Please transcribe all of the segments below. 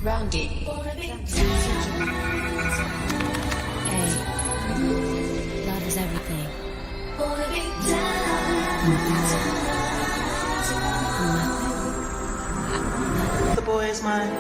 Roundy. Hey, love is everything. The boy is mine.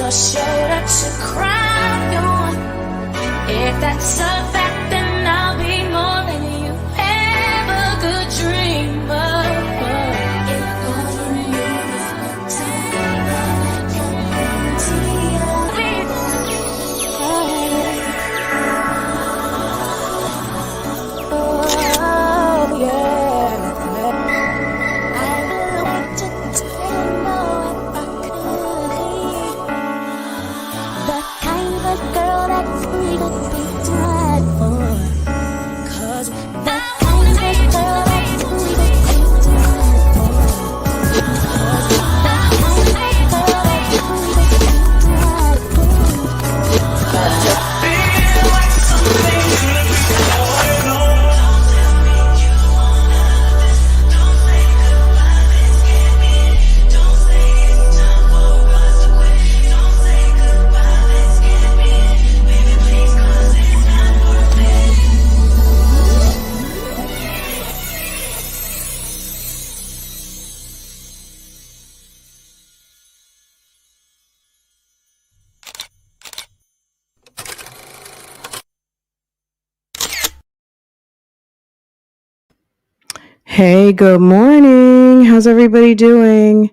Shoulder to cry on. If that's a fact, then I'll be more than you ever could dream of. If all you need is oh, yeah. I want to know if I could be the kind of girl that's we could be tried for. 'Cause the kind of girl that's we could be tried for. 'Cause the kind of girl that's we could be tried for. Feel like something is going on. Don't say goodbye, let's get me. Don't say it's time for us to quit. Don't say goodbye, let's get me. Baby, please, 'cause it's not worth it. Hey, good morning. How's everybody doing?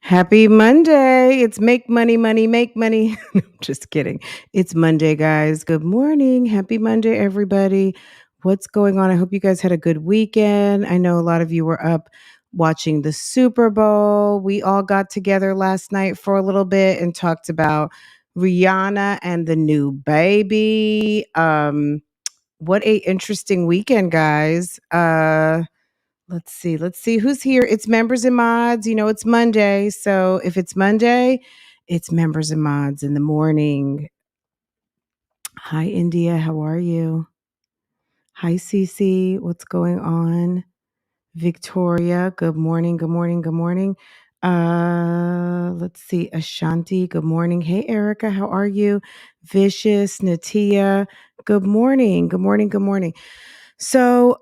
Happy Monday. It's make money, make money. Just kidding. It's Monday, guys. Good morning. Happy Monday, everybody. What's going on? I hope you guys had a good weekend. I know a lot of you were up watching the Super Bowl. We all got together last night for a little bit and talked about Rihanna and the new baby. What a interesting weekend, guys. Let's see who's here. It's members and mods. You know, it's Monday. So if it's Monday, it's members and mods in the morning. Hi, India. How are you? Hi, Cece. What's going on? Victoria. Good morning. Good morning. Good morning. Let's see. Ashanti. Good morning. Hey, Erica. How are you? Vicious. Natia. Good morning. Good morning. Good morning. So,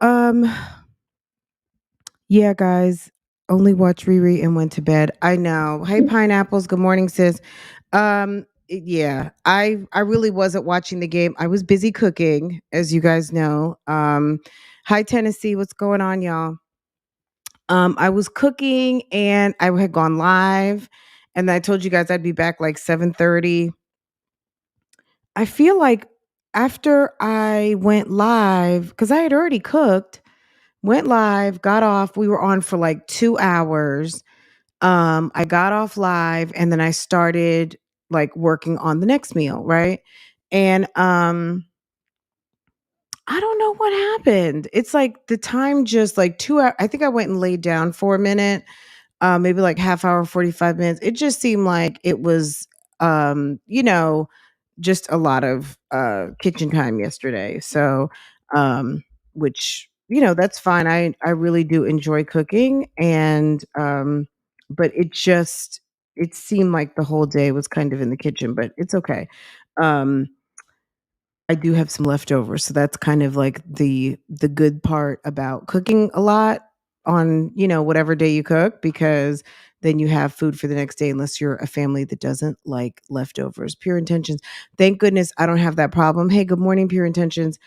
yeah, guys, only watch Riri and went to bed. I know. Hey, Pineapples. Good morning, sis. Yeah, I really wasn't watching the game. I was busy cooking, as you guys know. Hi, Tennessee. What's going on, y'all? I was cooking and I had gone live, and I told you guys I'd be back like 7:30. I feel like after I went live, because I had already cooked, went live, got off. We were on for like 2 hours. I got off live and then I started like working on the next meal, right? And I don't know what happened. It's like the time just like 2 hours. I think I went and laid down for a minute, maybe like half hour, 45 minutes. It just seemed like it was you know, just a lot of kitchen time yesterday. So which, you know, that's fine. I really do enjoy cooking, and but it seemed like the whole day was kind of in the kitchen, but it's okay. Um I do have some leftovers, so that's kind of like the good part about cooking a lot. on, whatever day you cook, because then you have food for the next day, unless you're a family that doesn't like leftovers. Pure Intentions. Thank goodness I don't have that problem. Hey, good morning, Pure Intentions.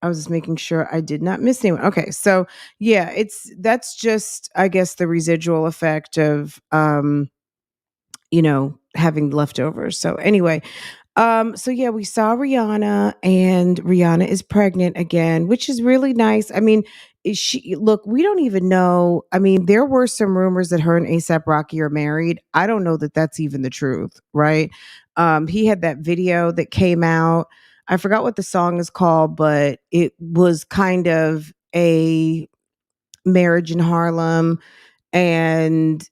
I was just making sure I did not miss anyone. Okay, so yeah, that's just, I guess, the residual effect of having leftovers. So anyway, so yeah, we saw Rihanna, and Rihanna is pregnant again, which is really nice. I mean, look, we don't even know. I mean, there were some rumors that her and ASAP Rocky are married. I don't know that that's even the truth, right? He had that video that came out. I forgot what the song is called, but it was kind of a marriage in Harlem. And,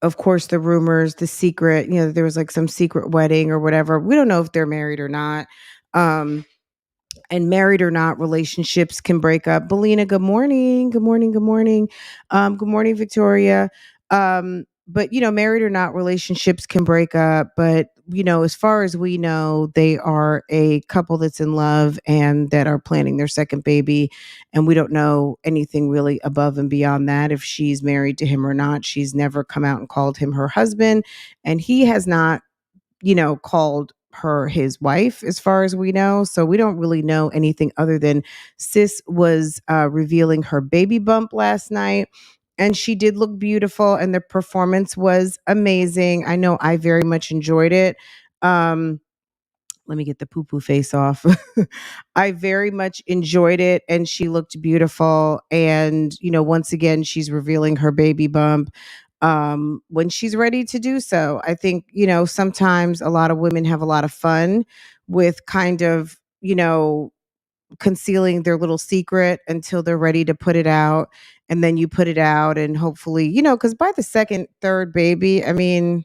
of course, the rumors, the secret, there was like some secret wedding or whatever. We don't know if they're married or not. Um, and married or not, relationships can break up. Belina, good morning. Good morning. Good morning. Good morning, Victoria. But married or not, relationships can break up. But as far as we know, they are a couple that's in love and that are planning their second baby. And we don't know anything really above and beyond that. If she's married to him or not, she's never come out and called him her husband, and he has not called her his wife, as far as we know. So we don't really know anything other than Sis was revealing her baby bump last night. And she did look beautiful, and the performance was amazing. I know I very much enjoyed it. Um, Let me get the poo poo face off. I very much enjoyed it, and she looked beautiful. And, once again, she's revealing her baby bump when she's ready to do so. I think, sometimes a lot of women have a lot of fun with kind of, concealing their little secret until they're ready to put it out. And then you put it out, and hopefully, because by the second, third baby, I mean,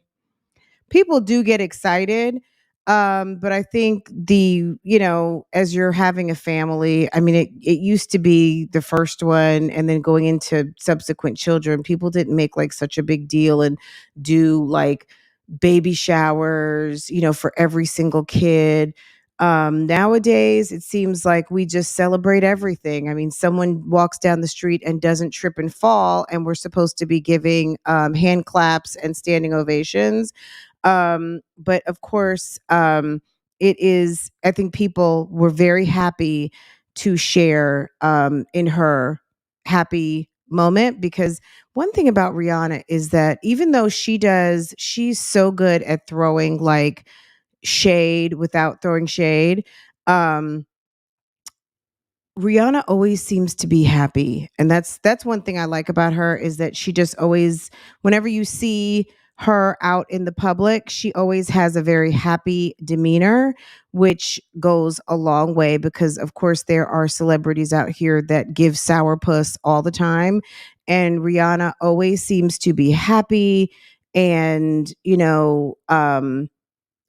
people do get excited. But I think as you're having a family, I mean, it used to be the first one and then going into subsequent children. People didn't make like such a big deal and do like baby showers, for every single kid. Nowadays, it seems like we just celebrate everything. I mean, someone walks down the street and doesn't trip and fall, and we're supposed to be giving hand claps and standing ovations. But of course, it is, I think people were very happy to share in her happy moment, because one thing about Rihanna is that even though she's so good at throwing like shade without throwing shade. Um, Rihanna always seems to be happy, and that's one thing I like about her, is that she just always, whenever you see her out in the public, she always has a very happy demeanor, which goes a long way, because of course there are celebrities out here that give sourpuss all the time, and Rihanna always seems to be happy. And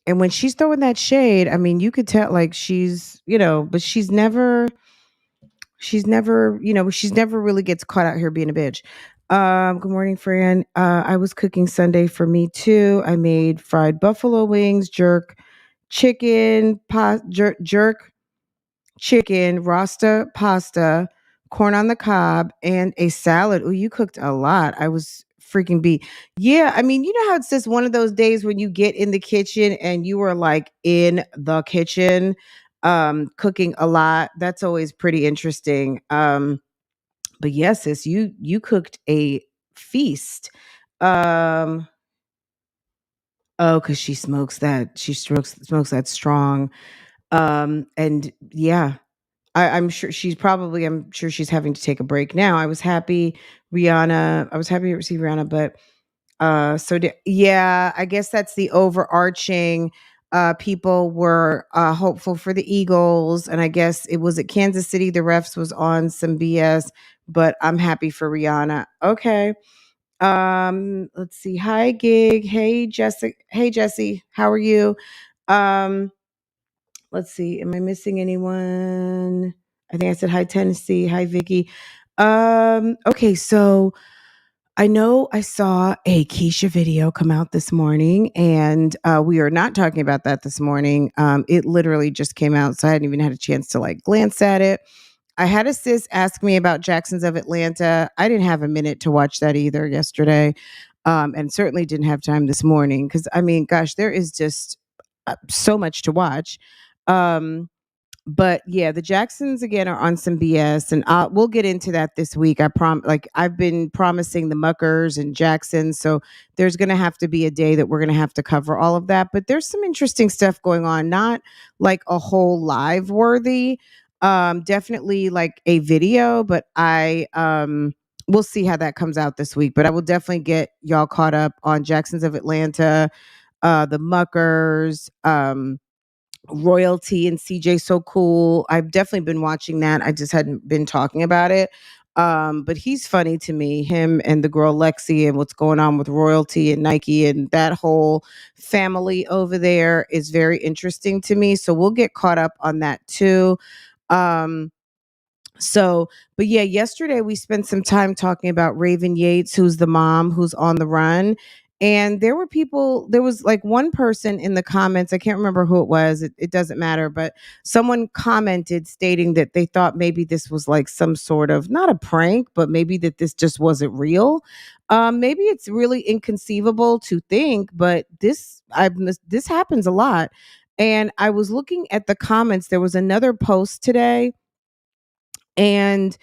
and when she's throwing that shade, I mean, you could tell like but she's never really gets caught out here being a bitch. Good morning, Fran. I was cooking Sunday for me too. I made fried buffalo wings, jerk chicken, jerk chicken, rasta pasta, corn on the cob, and a salad. Oh, you cooked a lot. I was freaking beat. Yeah, I mean, you know how it's just one of those days when you get in the kitchen and you are like in the kitchen, cooking a lot. That's always pretty interesting. But yes, sis, you cooked a feast. Um, oh, because she smokes that. She smokes that strong. And yeah, I'm sure I'm sure she's having to take a break now. I was happy to receive Rihanna, but yeah, I guess that's the overarching. People were hopeful for the Eagles, and I guess it was at Kansas City. The refs was on some BS, but I'm happy for Rihanna. Okay. Let's see. Hi, Gig. Hey, Jessica. Hey, Jesse. How are you? Um, let's see. Am I missing anyone? I think I said hi, Tennessee. Hi, Vicky. Okay, so I know I saw a Keisha video come out this morning, and we are not talking about that this morning. It literally just came out, so I hadn't even had a chance to like glance at it. I had a sis ask me about Jacksons of Atlanta. I didn't have a minute to watch that either yesterday, and certainly didn't have time this morning because I mean, gosh, there is just so much to watch. Um, but yeah, the Jacksons again are on some BS, and we'll get into that this week. Like I've been promising the Muckers and Jacksons, so there's going to have to be a day that we're going to have to cover all of that. But there's some interesting stuff going on, not like a whole live worthy, definitely like a video. But we'll see how that comes out this week. But I will definitely get y'all caught up on Jacksons of Atlanta, the Muckers. Royalty and CJ So Cool. I've definitely been watching that. I just hadn't been talking about it. But he's funny to me, him and the girl Lexi, and what's going on with Royalty and Nike and that whole family over there is very interesting to me. So we'll get caught up on that too. Um, but yeah, yesterday we spent some time talking about Raven Yates, who's the mom who's on the run. And there was like one person in the comments, I can't remember who it was, it doesn't matter, but someone commented stating that they thought maybe this was like some sort of, not a prank, but maybe that this just wasn't real. Maybe it's really inconceivable to think, but this happens a lot. And I was looking at the comments, there was another post today and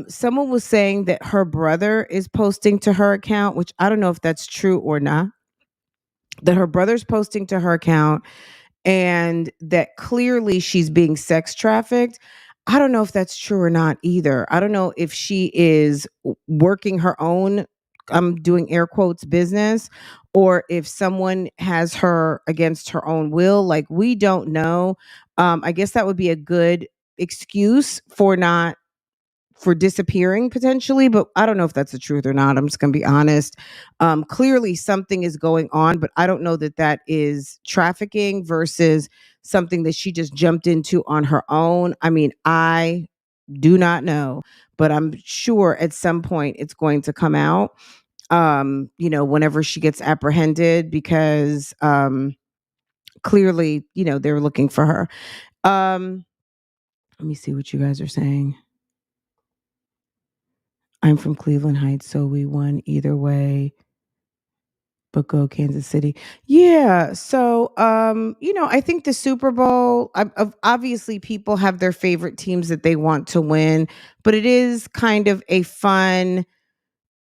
someone was saying that her brother is posting to her account, which I don't know if that's true or not. That her brother's posting to her account and that clearly she's being sex trafficked. I don't know if that's true or not either. I don't know if she is working her own, I'm doing air quotes, business, or if someone has her against her own will. Like, we don't know. I guess that would be a good excuse for disappearing potentially, but I don't know if that's the truth or not. I'm just going to be honest. Clearly, something is going on, but I don't know that that is trafficking versus something that she just jumped into on her own. I mean, I do not know, but I'm sure at some point it's going to come out. Whenever she gets apprehended, because clearly, they're looking for her. Let me see what you guys are saying. I'm from Cleveland Heights, so we won either way. But go Kansas City. Yeah. So, I think the Super Bowl, obviously people have their favorite teams that they want to win, but it is kind of a fun,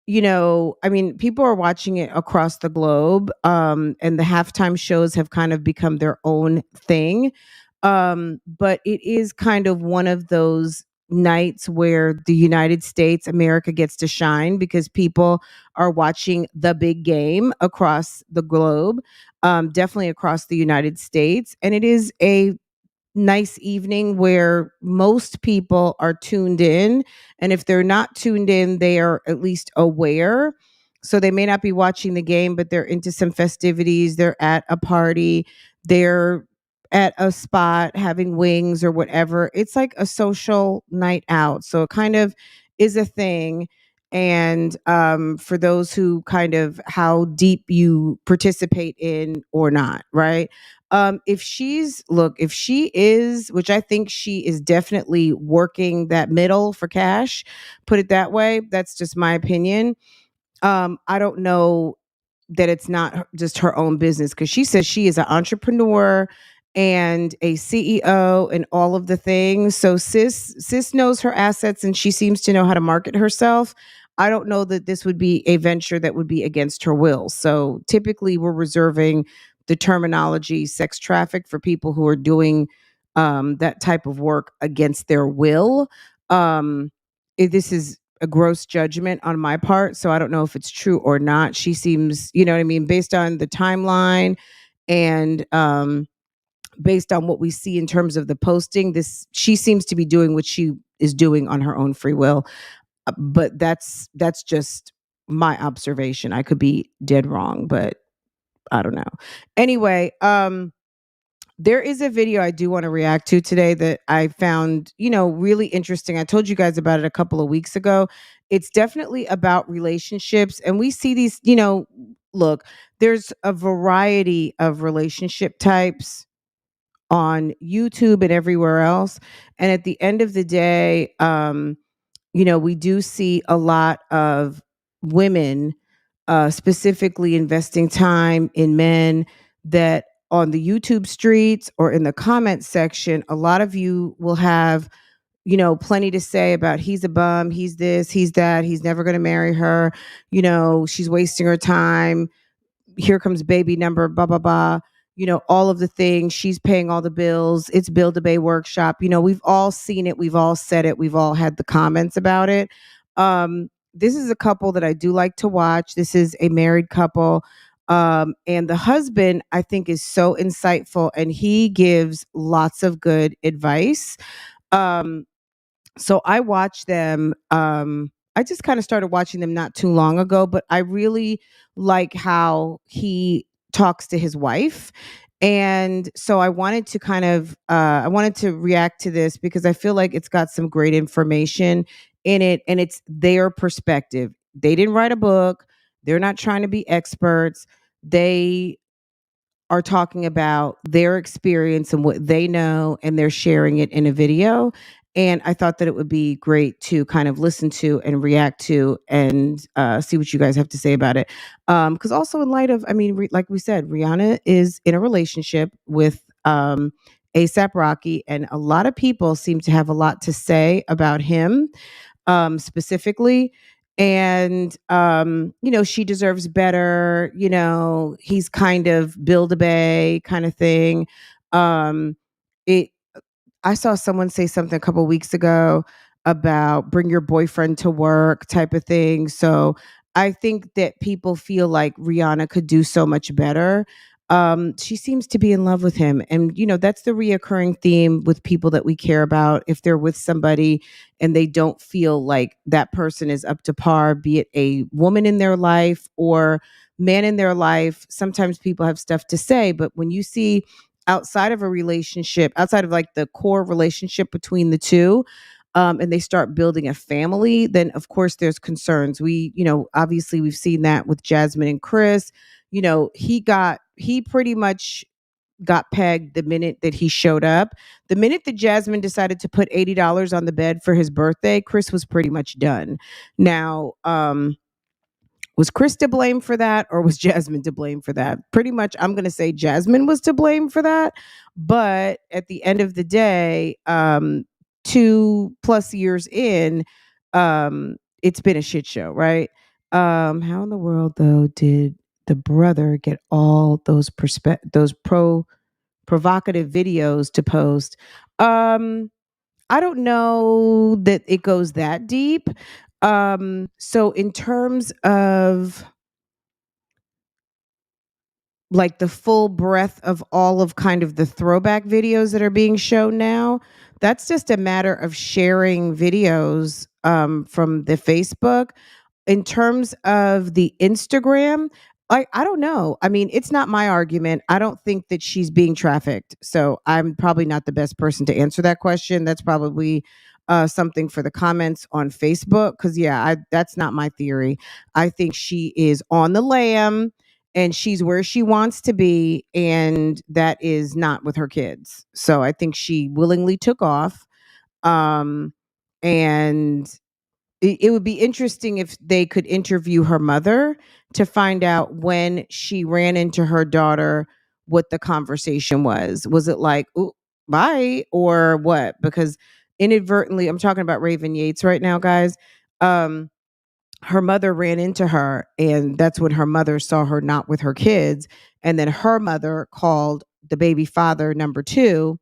I mean, people are watching it across the globe, and the halftime shows have kind of become their own thing. But it is kind of one of those nights where the United States, America gets to shine because people are watching the big game across the globe, definitely across the United States. And it is a nice evening where most people are tuned in. And if they're not tuned in, they are at least aware. So they may not be watching the game, but they're into some festivities. They're at a party. They're at a spot having wings or whatever. It's like a social night out. So it kind of is a thing. And for those who kind of how deep you participate in or not, right? If if she is, which I think she is definitely working that middle for cash, put it that way. That's just my opinion. I don't know that it's not just her own business because she says she is an entrepreneur and a CEO and all of the things. So sis knows her assets and she seems to know how to market herself. I don't know that this would be a venture that would be against her will. So typically we're reserving the terminology sex traffic for people who are doing that type of work against their will. This is a gross judgment on my part, so I don't know if it's true or not. She seems, you know what I mean, based on the timeline and based on what we see in terms of the posting, this she seems to be doing what she is doing on her own free will. But that's just my observation. I could be dead wrong, but I don't know. Anyway, there is a video I do want to react to today that I found, really interesting. I told you guys about it a couple of weeks ago. It's definitely about relationships. And we see these, look, there's a variety of relationship types on YouTube and everywhere else. And at the end of the day, we do see a lot of women specifically investing time in men that on the YouTube streets or in the comment section, a lot of you will have, plenty to say about he's a bum, he's this, he's that, he's never going to marry her, she's wasting her time, here comes baby number, blah, blah, blah. All of the things. She's paying all the bills. It's Build a Bay workshop. We've all seen it. We've all said it. We've all had the comments about it. This is a couple that I do like to watch. This is a married couple. And the husband, I think, is so insightful and he gives lots of good advice. Um, so I watch them. I just kind of started watching them not too long ago, but I really like how he talks to his wife. And so I wanted to I wanted to react to this because I feel like it's got some great information in it and it's their perspective. They didn't write a book. They're not trying to be experts. They are talking about their experience and what they know, and they're sharing it in a video. And I thought that it would be great to kind of listen to and react to and see what you guys have to say about it. Because also, in light of, I mean, like we said, Rihanna is in a relationship with ASAP Rocky, and a lot of people seem to have a lot to say about him specifically. And she deserves better. He's kind of Build a Bay kind of thing. It I saw someone say something a couple weeks ago about bring your boyfriend to work type of thing. So I think that people feel like Rihanna could do so much better. She seems to be in love with him. And, that's the reoccurring theme with people that we care about. If they're with somebody and they don't feel like that person is up to par, be it a woman in their life or man in their life, sometimes people have stuff to say. But when you see outside of a relationship, outside of like the core relationship between the two, and they start building a family, then of course there's concerns. Obviously we've seen that with Jasmine and Chris. He pretty much got pegged the minute that he showed up. The minute that Jasmine decided to put $80 on the bed for his birthday, Chris was pretty much done. Now, was Chris to blame for that or was Jasmine to blame for that? Pretty much, I'm going to say Jasmine was to blame for that. But at the end of the day, 2+ years in, it's been a shit show, right? How in the world, though, did the brother get all those provocative videos to post? I don't know that it goes that deep. So in terms of like the full breadth of all of kind of the throwback videos that are being shown now, that's just a matter of sharing videos from the Facebook. In terms of the Instagram, I don't know. I mean, it's not my argument. I don't think that she's being trafficked. So I'm probably not the best person to answer that question. That's probably something for the comments on Facebook. Because, yeah, that's not my theory. I think she is on the lam and she's where she wants to be. And that is not with her kids. So I think she willingly took off. And it would be interesting if they could interview her mother to find out when she ran into her daughter what the conversation was. Was it like, "Ooh, bye," or what? Because inadvertently, I'm talking about Raven Yates right now, guys. Um, Her mother ran into her, and that's when her mother saw her not with her kids. And then her mother called the baby father, number two,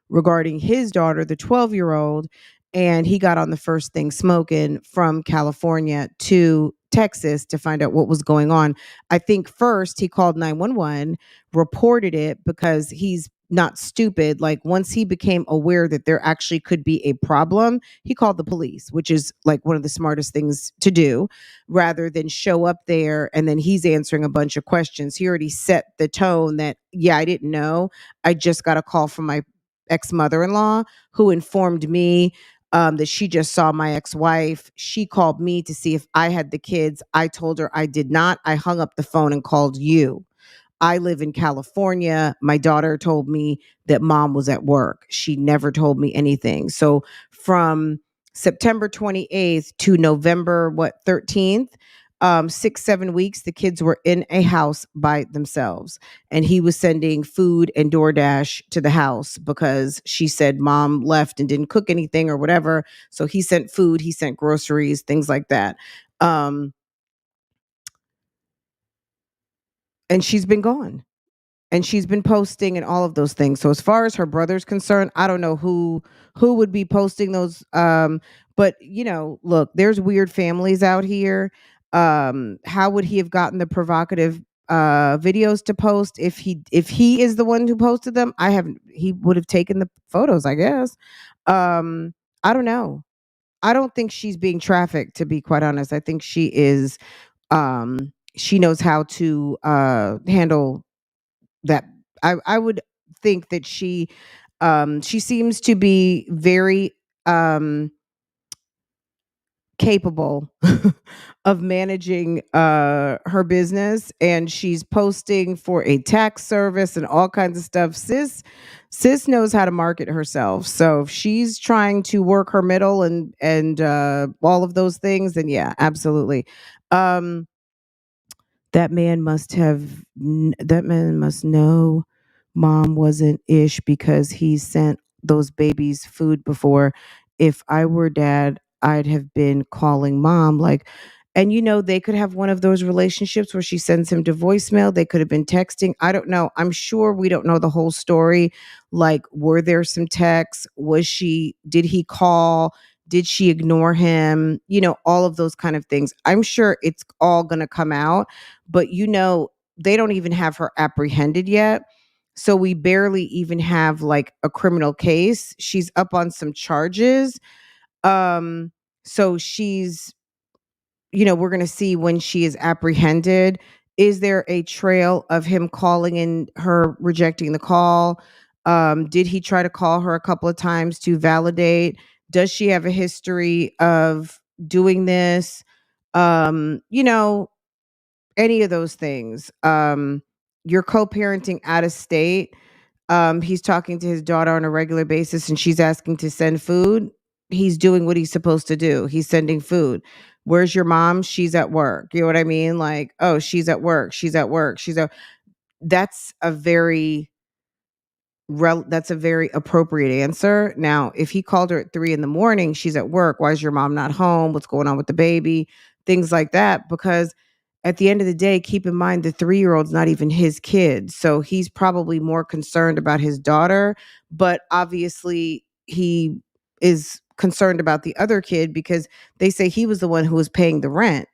regarding his daughter, the 12-year-old, and he got on the first thing smoking from California to Texas to find out what was going on. I think first he called 911, reported it because he's not stupid. Like once he became aware that there actually could be a problem, he called the police, which is like one of the smartest things to do rather than show up there and then he's answering a bunch of questions. He already set the tone that, yeah, I didn't know. I just got a call from my ex-mother-in-law who informed me that she just saw my ex-wife. She called me to see if I had the kids. I told her I did not. I hung up the phone and called you. I live in California. My daughter told me that mom was at work. She never told me anything. So from September 28th to November, 13th, 6, 7 weeks, the kids were in a house by themselves. And he was sending food and DoorDash to the house because she said mom left and didn't cook anything or whatever. So he sent food, he sent groceries, things like that. And she's been gone. And she's been posting and all of those things. So as far as her brother's concerned, I don't know who would be posting those. But look, there's weird families out here. How would he have gotten the provocative videos to post if he is the one who posted them? He would have taken the photos, I guess. I don't know. I don't think she's being trafficked, to be quite honest. I think she knows how to handle that. I would think that she seems to be very capable of managing her business, and she's posting for a tax service and all kinds of stuff. Sis knows how to market herself. So if she's trying to work her middle and all of those things, then yeah, absolutely. um that man must know mom wasn't ish because he sent those babies food before. If I were dad, I'd have been calling mom, like, and they could have one of those relationships where she sends him to voicemail. They could have been texting. I don't know. I'm sure we don't know the whole story. Like, were there some texts? Did he call? Did she ignore him? All of those kind of things. I'm sure it's all going to come out, but they don't even have her apprehended yet. So we barely even have like a criminal case. She's up on some charges. So we're going to see when she is apprehended. Is there a trail of him calling and her rejecting the call? Did he try to call her a couple of times to validate? Does she have a history of doing this? Any of those things. You're co-parenting out of state. He's talking to his daughter on a regular basis and she's asking to send food. He's doing what he's supposed to do. He's sending food. Where's your mom? She's at work. You know what I mean? Like, oh, she's at work. She's at work. That's a very that's a very appropriate answer. Now, if he called her at 3 in the morning, she's at work. Why is your mom not home? What's going on with the baby? Things like that. Because at the end of the day, keep in mind the 3-year-old's not even his kid. So he's probably more concerned about his daughter. But obviously, he is concerned about the other kid because they say he was the one who was paying the rent.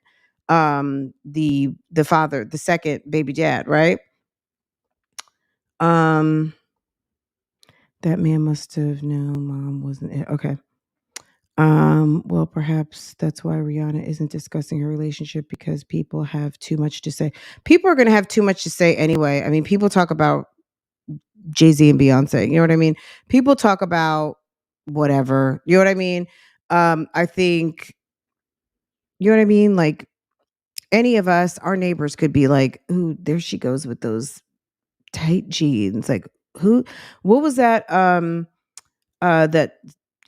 The father, the second baby dad, right? That man must have known mom wasn't it. Okay. Well, perhaps that's why Rihanna isn't discussing her relationship because people have too much to say. People are going to have too much to say anyway. I mean, people talk about Jay-Z and Beyonce. You know what I mean? People talk about whatever. You know what I mean? I think, you know what I mean? Like, any of us, our neighbors could be like, ooh, there she goes with those tight jeans. Like, what was that? That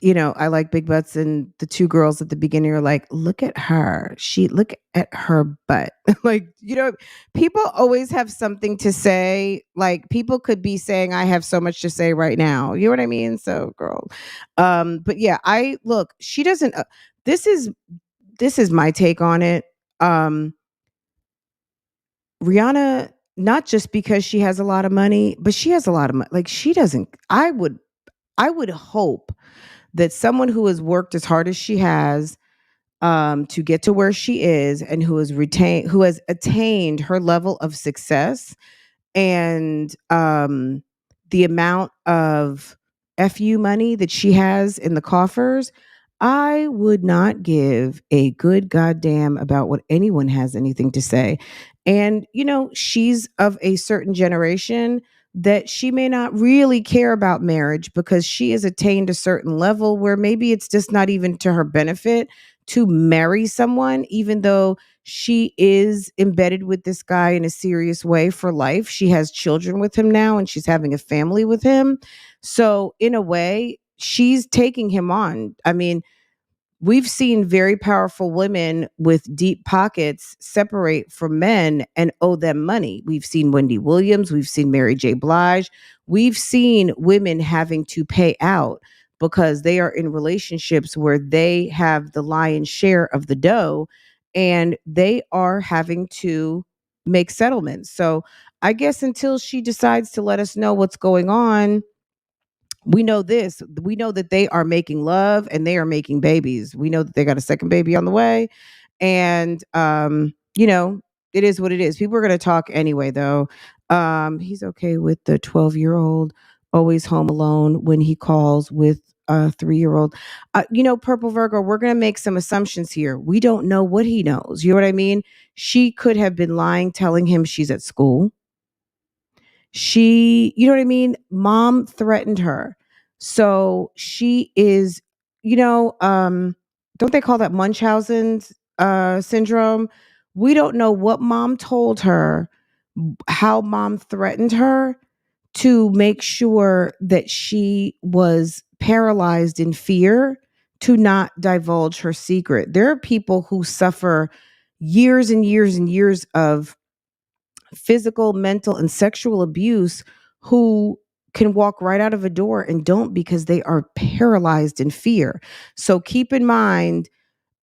I like big butts, and the two girls at the beginning are like, look at her. Look at her butt. Like, people always have something to say. Like, people could be saying, I have so much to say right now. You know what I mean? So, girl. But yeah, she doesn't this is my take on it. Rihanna, not just because she has a lot of money, but she has a lot of money. Like, she doesn't. I would hope that someone who has worked as hard as she has to get to where she is, and who has attained her level of success, and the amount of FU money that she has in the coffers, I would not give a good goddamn about what anyone has anything to say. And, she's of a certain generation that she may not really care about marriage because she has attained a certain level where maybe it's just not even to her benefit to marry someone, even though she is embedded with this guy in a serious way for life. She has children with him now and she's having a family with him. So, in a way, she's taking him on. I mean, we've seen very powerful women with deep pockets separate from men and owe them money. We've seen Wendy Williams, we've seen Mary J. Blige, we've seen women having to pay out because they are in relationships where they have the lion's share of the dough and they are having to make settlements. So I guess until she decides to let us know what's going on, we know this. We know that they are making love and they are making babies. We know that they got a second baby on the way. And it is what it is. People are gonna talk anyway though. He's okay with the 12-year-old always home alone when he calls with a 3-year-old. Purple Virgo, we're gonna make some assumptions here. We don't know what he knows. You know what I mean? She could have been lying, telling him she's at school. You know what I mean? Mom threatened her. So she is, don't they call that Munchausen's syndrome? We don't know what mom told her, how mom threatened her to make sure that she was paralyzed in fear to not divulge her secret. There are people who suffer years and years and years of physical, mental, and sexual abuse who can walk right out of a door and don't because they are paralyzed in fear. So keep in mind,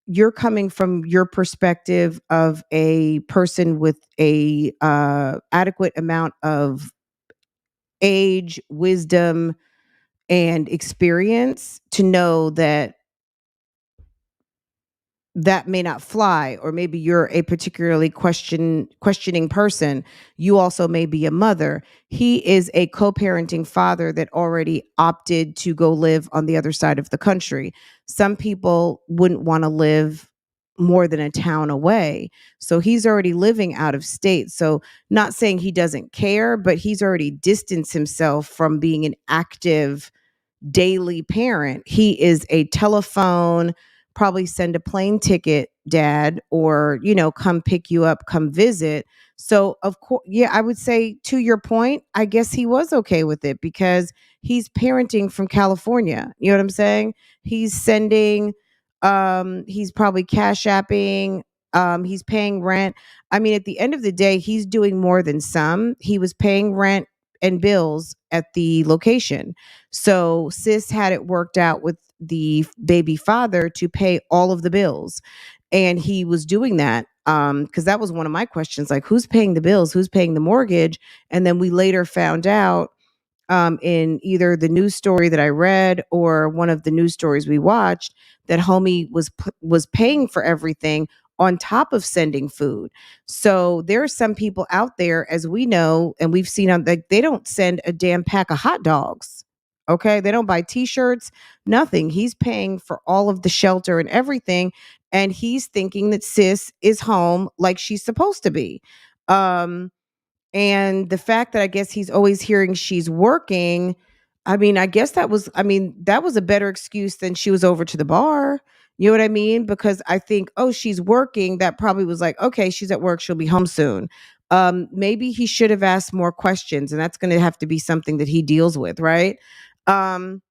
you're coming from your perspective of a person with a adequate amount of age, wisdom, and experience to know that that may not fly, or maybe you're a particularly questioning person. You also may be a mother. He is a co-parenting father that already opted to go live on the other side of the country. Some people wouldn't want to live more than a town away, so he's already living out of state. So not saying he doesn't care, but he's already distanced himself from being an active daily parent. He is a telephone, probably send a plane ticket, dad, or, come pick you up, come visit. So, of course, yeah, I would say to your point, I guess he was okay with it because he's parenting from California. You know what I'm saying? He's sending, he's probably cash apping, he's paying rent. I mean, at the end of the day, he's doing more than some. He was paying rent and bills at the location. So sis had it worked out with the baby father to pay all of the bills. And he was doing that because that was one of my questions, like, who's paying the bills? Who's paying the mortgage? And then we later found out in either the news story that I read or one of the news stories we watched that homie was paying for everything on top of sending food. So there are some people out there, as we know, and we've seen on, like, they don't send a damn pack of hot dogs. Okay, they don't buy T-shirts, nothing. He's paying for all of the shelter and everything, and he's thinking that sis is home like she's supposed to be. Um, and the fact that I guess he's always hearing she's working, that was a better excuse than she was over to the bar. You know what I mean? Because I think, oh, she's working. That probably was like, okay, she's at work. She'll be home soon. Maybe he should have asked more questions, and that's going to have to be something that he deals with, right? Um,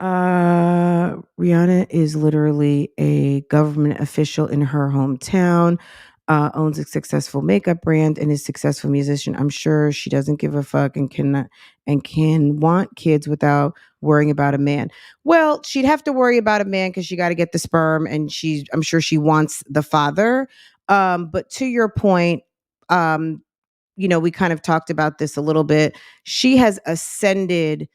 Rihanna is literally a government official in her hometown, owns a successful makeup brand and is a successful musician. I'm sure she doesn't give a fuck and can want kids without worrying about a man. Well, she'd have to worry about a man because she got to get the sperm, and I'm sure she wants the father. But to your point, um, we kind of talked about this a little bit. She has ascended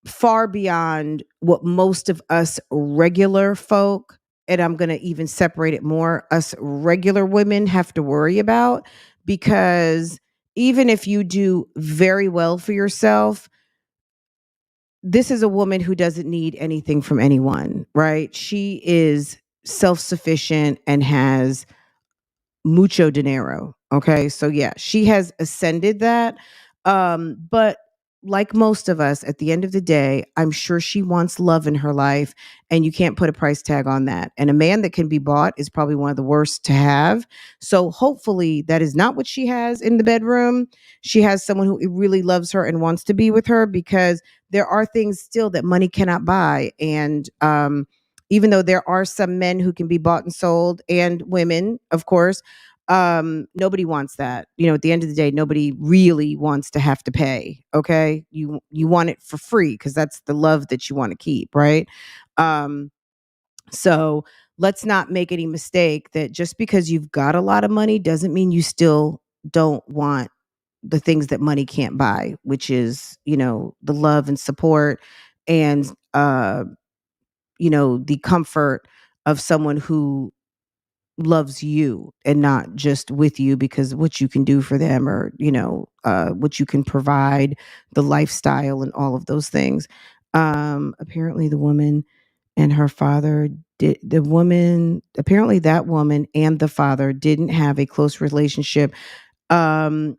far beyond what most of us regular folk, and I'm going to even separate it more, us regular women have to worry about, because even if you do very well for yourself, this is a woman who doesn't need anything from anyone, right? She is self-sufficient and has mucho dinero. Okay. So yeah, she has ascended that. But like most of us, at the end of the day, I'm sure she wants love in her life, and you can't put a price tag on that. And a man that can be bought is probably one of the worst to have. So hopefully that is not what she has in the bedroom. She has someone who really loves her and wants to be with her, because there are things still that money cannot buy. And even though there are some men who can be bought and sold, and women, of course, nobody wants that. At the end of the day, nobody really wants to have to pay. Okay, you want it for free, because that's the love that you want to keep, right? um so let's not make any mistake that just because you've got a lot of money doesn't mean you still don't want the things that money can't buy, which is, the love and support, and the comfort of someone who loves you and not just with you because what you can do for them, or what you can provide, the lifestyle and all of those things. Apparently the woman and her father did the woman apparently that woman and the father didn't have a close relationship. um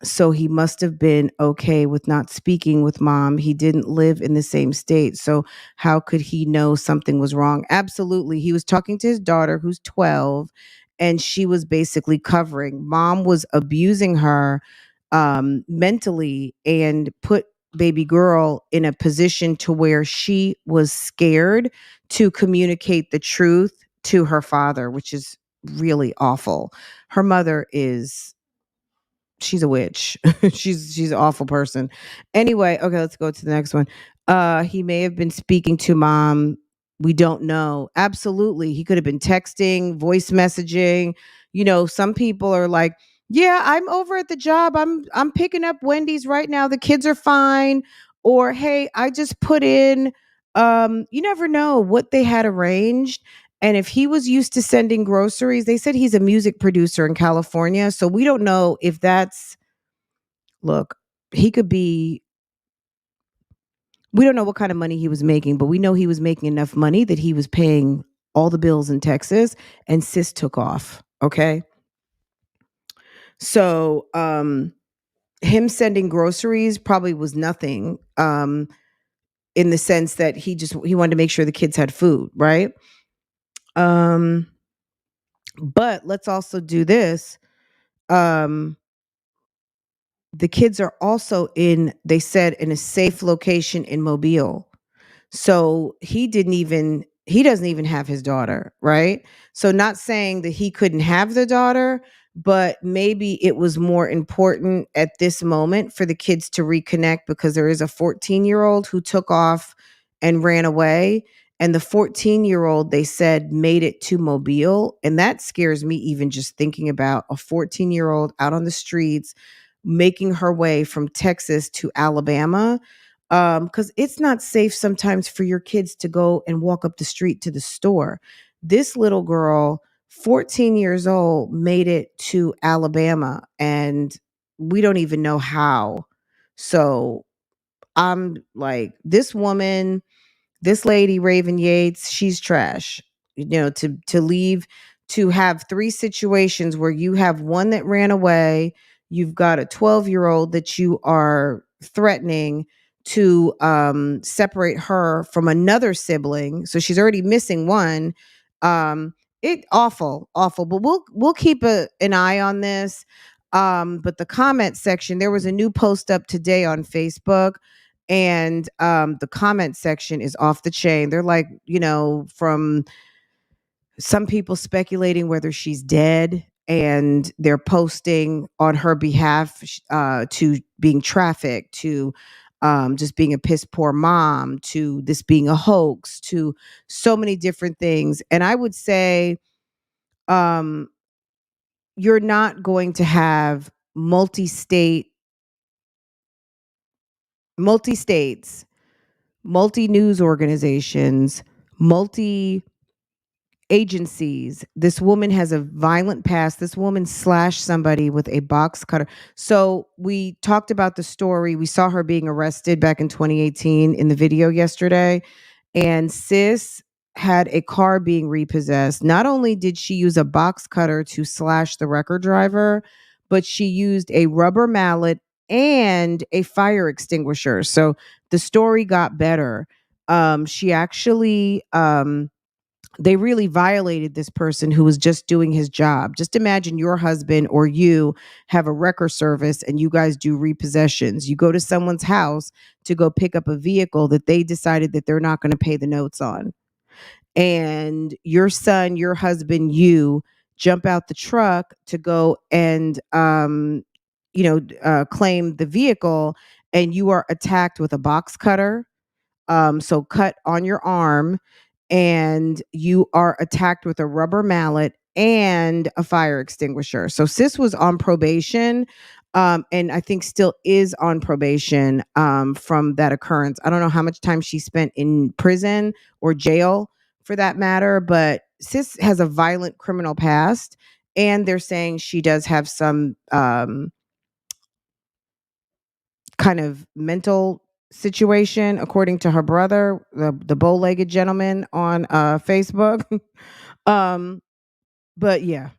so he must have been okay with not speaking with mom. He didn't live in the same state. So how could he know something was wrong? Absolutely. He was talking to his daughter, who's 12, and she was basically covering. Mom was abusing her mentally, and put baby girl in a position to where she was scared to communicate the truth to her father, which is really awful. Her mother is she's a witch. She's an awful person. Anyway, okay, let's go to the next one. He may have been speaking to mom. We don't know. Absolutely. He could have been texting, voice messaging. Some people are like, "Yeah, I'm over at the job. I'm picking up Wendy's right now. The kids are fine." Or, "Hey, I just put in." You never know what they had arranged. And if he was used to sending groceries, they said he's a music producer in California. So we don't know if that's, look, he could be, we don't know what kind of money he was making, but we know he was making enough money that he was paying all the bills in Texas, and sis took off. Okay. So, him sending groceries probably was nothing, in the sense that he wanted to make sure the kids had food. Right. Um, but let's also do this. Um, the kids are also they said, in a safe location in Mobile. So he doesn't even have his daughter, right? So not saying that he couldn't have the daughter, but maybe it was more important at this moment for the kids to reconnect, because there is a 14-year-old who took off and ran away. And the 14-year-old, they said, made it to Mobile. And that scares me, even just thinking about a 14-year-old out on the streets making her way from Texas to Alabama, because it's not safe sometimes for your kids to go and walk up the street to the store. This little girl, 14 years old, made it to Alabama, and we don't even know how. So I'm like, this lady, Raven Yates, she's trash. To leave, to have three situations where you have one that ran away, you've got a 12-year-old that you are threatening to separate her from another sibling. So she's already missing one. It awful, awful. But we'll keep an eye on this. But the comment section, there was a new post up today on Facebook, and the comment section is off the chain. They're like, from some people speculating whether she's dead, and they're posting on her behalf, to being trafficked, to just being a piss poor mom, to this being a hoax, to so many different things. And I would say, um, you're not going to have multi-states, multi-news organizations, multi agencies. This woman has a violent past. This woman slashed somebody with a box cutter. So we talked about the story. We saw her being arrested back in 2018 in the video yesterday. And sis had a car being repossessed. Not only did she use a box cutter to slash the record driver, but she used a rubber mallet and a fire extinguisher. So the story got better. She actually they really violated this person who was just doing his job. Just imagine your husband or you have a wrecker service and you guys do repossessions. You go to someone's house to go pick up a vehicle that they decided that they're not going to pay the notes on. And your son, your husband, you jump out the truck to go and claim the vehicle, and you are attacked with a box cutter, so cut on your arm, and you are attacked with a rubber mallet and a fire extinguisher. So sis was on probation, and I think still is on probation from that occurrence. I don't know how much time she spent in prison or jail for that matter, but sis has a violent criminal past, and they're saying she does have some kind of mental situation, according to her brother, the bow-legged gentleman on Facebook. um, but yeah.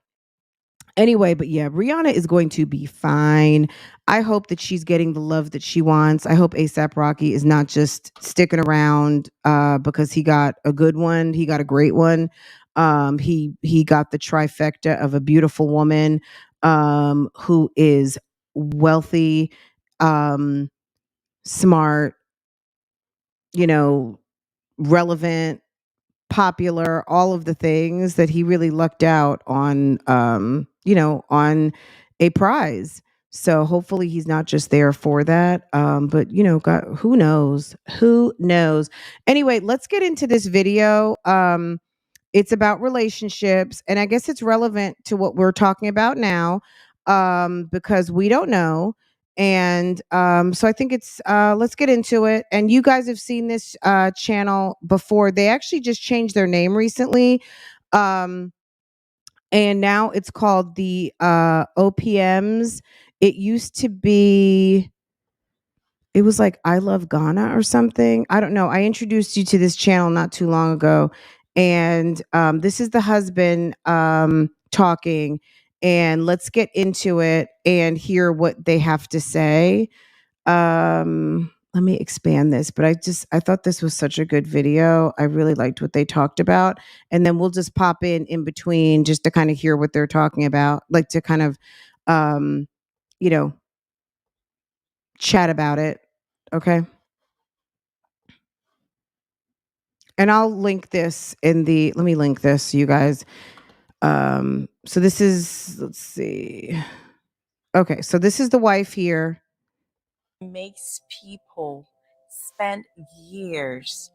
Anyway, but yeah, Rihanna is going to be fine. I hope that she's getting the love that she wants. I hope ASAP Rocky is not just sticking around because he got a good one. He got a great one. He got the trifecta of a beautiful woman who is wealthy, um, smart, relevant, popular, all of the things that he really lucked out on, on a prize. So hopefully he's not just there for that. But God, who knows? Who knows? Anyway, let's get into this video. It's about relationships, and I guess it's relevant to what we're talking about now, because we don't know. And so I think it's let's get into it. And you guys have seen this channel before. They actually just changed their name recently. Um, and now it's called the OPMs. It used to be, it was like I Love Ghana or something. I don't know. I introduced you to this channel not too long ago. And this is the husband talking. And let's get into it and hear what they have to say. Let me expand this, but I thought this was such a good video. I really liked what they talked about. And then we'll just pop in between just to kind of hear what they're talking about, like to kind of, you know, chat about it. Okay. And I'll link this let me link this, you guys. So this is, let's see. Okay. So this is the wife here. Makes people spend years,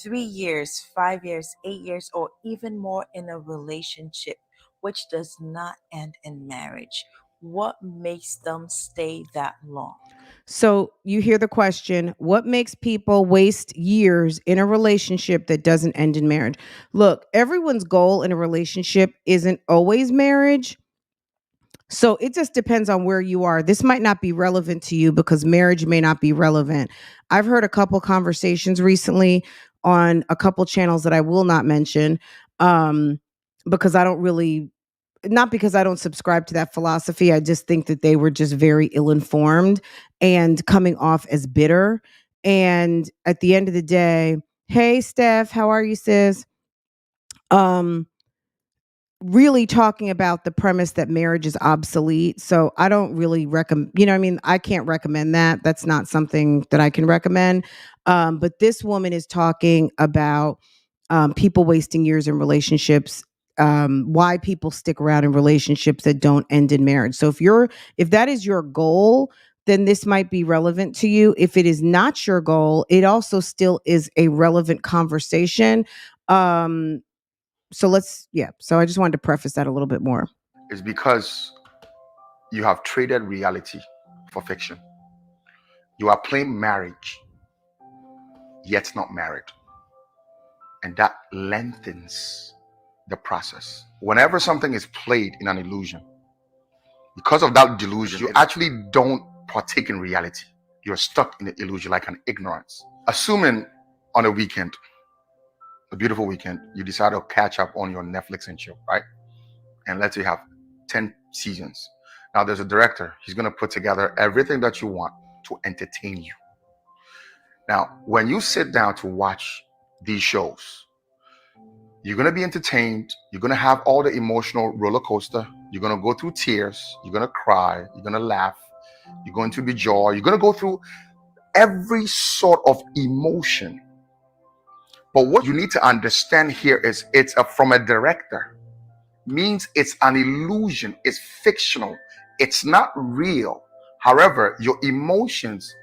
3 years, 5 years, 8 years, or even more in a relationship, which does not end in marriage. What makes them stay that long? So you hear the question, what makes people waste years in a relationship that doesn't end in marriage? Look, everyone's goal in a relationship isn't always marriage. So it just depends on where you are. This might not be relevant to you because marriage may not be relevant. I've heard a couple conversations recently on a couple channels that I will not mention, because I don't really, not because I don't subscribe to that philosophy. I just think that they were just very ill-informed and coming off as bitter. And at the end of the day, hey Steph, how are you, sis? Really talking about the premise that marriage is obsolete. So I don't really recommend, I can't recommend that. That's not something that I can recommend. But this woman is talking about people wasting years in relationships, why people stick around in relationships that don't end in marriage. So if that is your goal, then this might be relevant to you. If it is not your goal, it also still is a relevant conversation. So I just wanted to preface that a little bit more. Is because you have traded reality for fiction. You are playing marriage, yet not married. And that lengthens the process. Whenever something is played in an illusion, because of that delusion, you actually don't partake in reality. You're stuck in the illusion like an ignorance. Assuming on a weekend, a beautiful weekend, you decide to catch up on your Netflix and chill, right? And let's say you have 10 seasons. Now there's a director. He's going to put together everything that you want to entertain you. Now, when you sit down to watch these shows, you're going to be entertained. You're going to have all the emotional roller coaster. You're going to go through tears. You're going to cry. You're going to laugh. You're going to be joy. You're going to go through every sort of emotion. But what you need to understand here is from a director. Means it's an illusion. It's fictional. It's not real. However, your emotions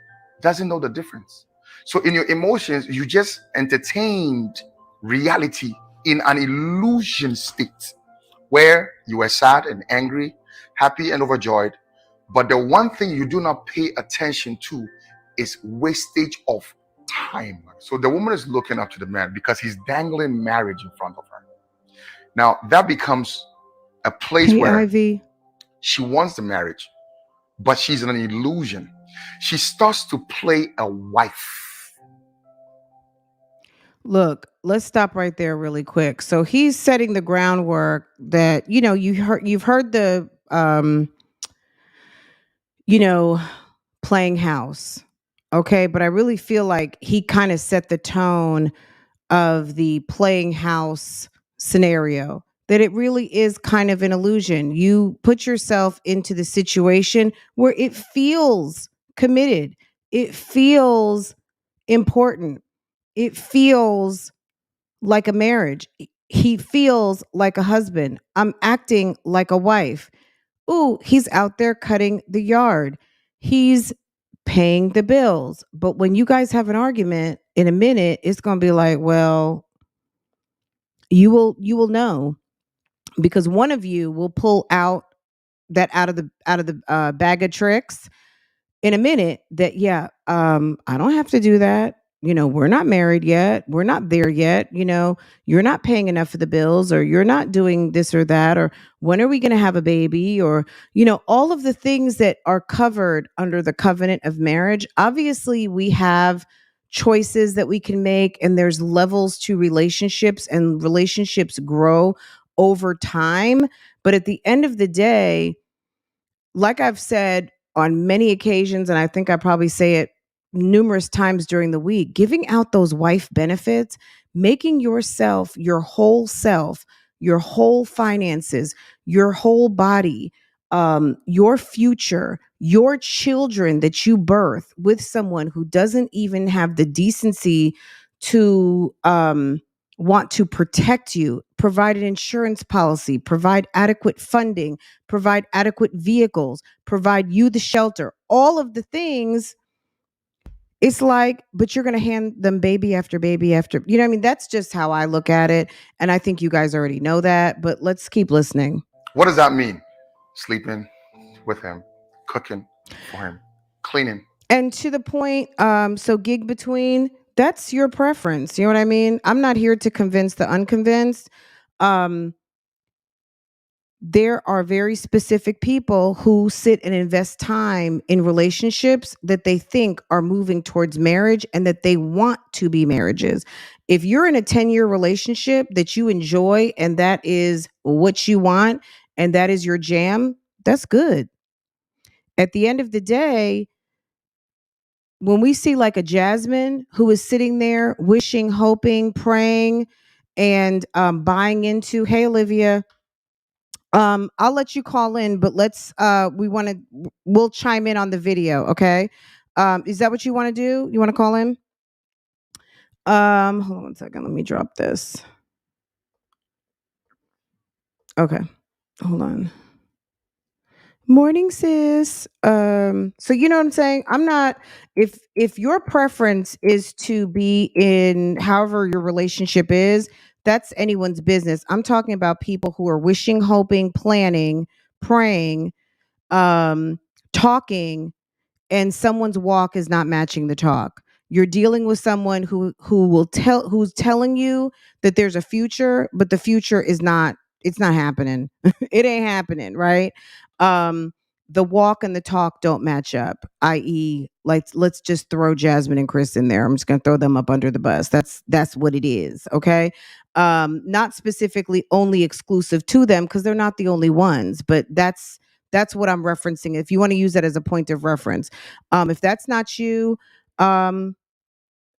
doesn't know the difference. So in your emotions, you just entertained reality in an illusion state where you were sad and angry, happy and overjoyed. But the one thing you do not pay attention to is wastage of time. So the woman is looking up to the man because he's dangling marriage in front of her. Now that becomes a place Hey, where Ivy. she wants the marriage, but she's in an illusion. She starts to play a wife. Look, let's stop right there really quick. So he's setting the groundwork that, you've heard the playing house. Okay, but I really feel like he kind of set the tone of the playing house scenario, that it really is kind of an illusion. You put yourself into the situation where it feels committed. It feels important. It feels like a marriage. He feels like a husband. I'm acting like a wife. Ooh, he's out there cutting the yard. He's paying the bills. But when you guys have an argument in a minute, it's going to be like, well, you will know, because one of you will pull out of the bag of tricks in a minute that, yeah, I don't have to do that. We're not married yet. We're not there yet. You're not paying enough for the bills, or you're not doing this or that, or when are we going to have a baby, or all of the things that are covered under the covenant of marriage. Obviously, we have choices that we can make, and there's levels to relationships, and relationships grow over time. But at the end of the day, like I've said on many occasions, and I think I probably say it numerous times during the week, giving out those wife benefits, making yourself, your whole finances, your whole body, your future, your children that you birth with someone who doesn't even have the decency to want to protect you, provide an insurance policy, provide adequate funding, provide adequate vehicles, provide you the shelter, all of the things. It's like, but you're going to hand them baby after baby after, what I mean? That's just how I look at it. And I think you guys already know that, but let's keep listening. What does that mean? Sleeping with him, cooking for him, cleaning. And to the point, so gig between, that's your preference. You know what I mean? I'm not here to convince the unconvinced. There are very specific people who sit and invest time in relationships that they think are moving towards marriage and that they want to be marriages. If you're in a 10-year relationship that you enjoy and that is what you want and that is your jam, that's good. At the end of the day, when we see like a Jasmine who is sitting there wishing, hoping, praying, and buying into, hey, Olivia, I'll let you call in, but we'll chime in on the video, okay? Is that what you want to do? You want to call in? Hold on one second. Let me drop this. Okay. Hold on. Morning, sis. So you know what I'm saying? I'm not, if your preference is to be in however your relationship is, that's anyone's business. I'm talking about people who are wishing, hoping, planning, praying, talking, and someone's walk is not matching the talk. You're dealing with someone who's telling you that there's a future, but the future is not, it's not happening. It ain't happening, right? The walk and the talk don't match up, i.e., like, let's just throw Jasmine and Chris in there. I'm just gonna throw them up under the bus. That's what it is, okay? Not specifically only exclusive to them, because they're not the only ones, but that's That's what I'm referencing. If you want to use that as a point of reference, if that's not you, um,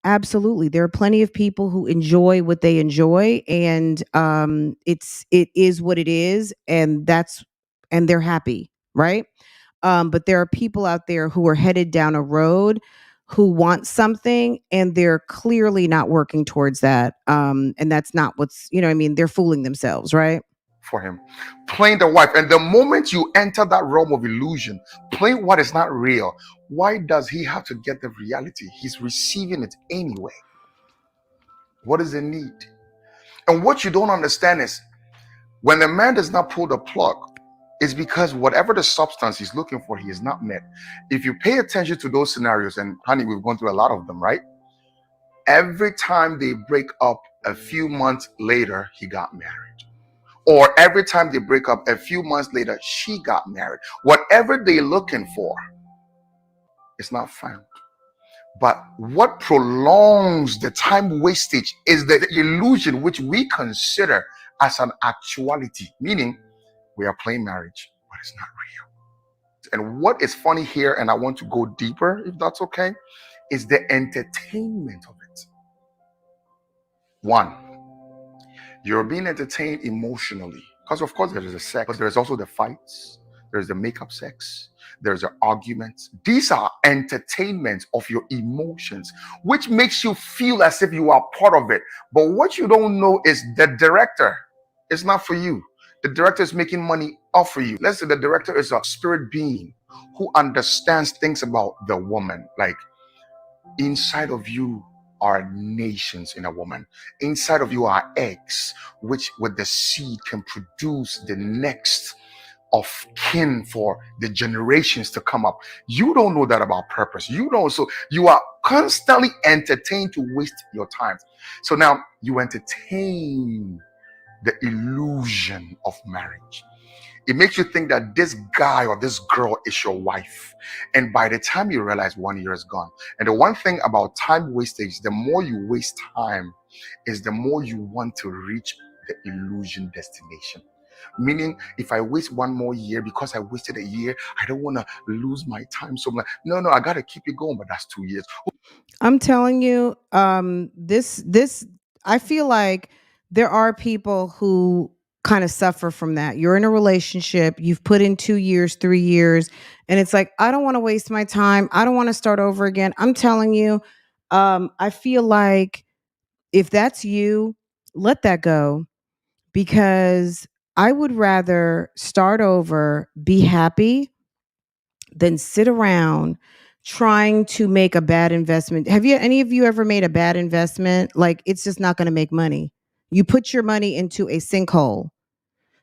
absolutely. There are plenty of people who enjoy what they enjoy, and it is what it is, and they're happy, right? But there are people out there who are headed down a road who want something and they're clearly not working towards that. And that's not what's, you know what I mean? They're fooling themselves, right? for him, playing the wife. And the moment you enter that realm of illusion, playing what is not real, why does he have to get the reality? He's receiving it anyway. What is the need? And what you don't understand is when the man does not pull the plug, it's because whatever the substance he's looking for, he is not met. If you pay attention to those scenarios, and honey, we've gone through a lot of them, right? Every time they break up, a few months later, he got married. Or every time they break up, a few months later, she got married. Whatever they're looking for is not found. But what prolongs the time wastage is the illusion which we consider as an actuality, meaning we are playing marriage, but it's not real. And what is funny here, and I want to go deeper, if that's okay, is the entertainment of it. One, you're being entertained emotionally. Because of course there is a sex, but there's also the fights, there's the makeup sex, there's the arguments. These are entertainments of your emotions, which makes you feel as if you are part of it. But what you don't know is the director is not for you. The director is making money off for you. Let's say the director is a spirit being who understands things about the woman. Like inside of you are nations in a woman. Inside of you are eggs, which with the seed can produce the next of kin for the generations to come up. You don't know that about purpose. You don't. So you are constantly entertained to waste your time. So now you entertain the illusion of marriage. It makes you think that this guy or this girl is your wife. And by the time you realize 1 year is gone. And the one thing about time wastage, the more you waste time, is the more you want to reach the illusion destination. Meaning, if I waste one more year because I wasted a year, I don't want to lose my time. So I'm like, no, I got to keep it going. But that's 2 years. I'm telling you, this I feel like there are people who kind of suffer from that. You're in a relationship, you've put in 2 years, 3 years, and it's like, I don't want to waste my time. I don't want to start over again. I'm telling you, I feel like if that's you, let that go, because I would rather start over, be happy, than sit around trying to make a bad investment. Have you any of you ever made a bad investment? Like it's just not going to make money. You put your money into a sinkhole.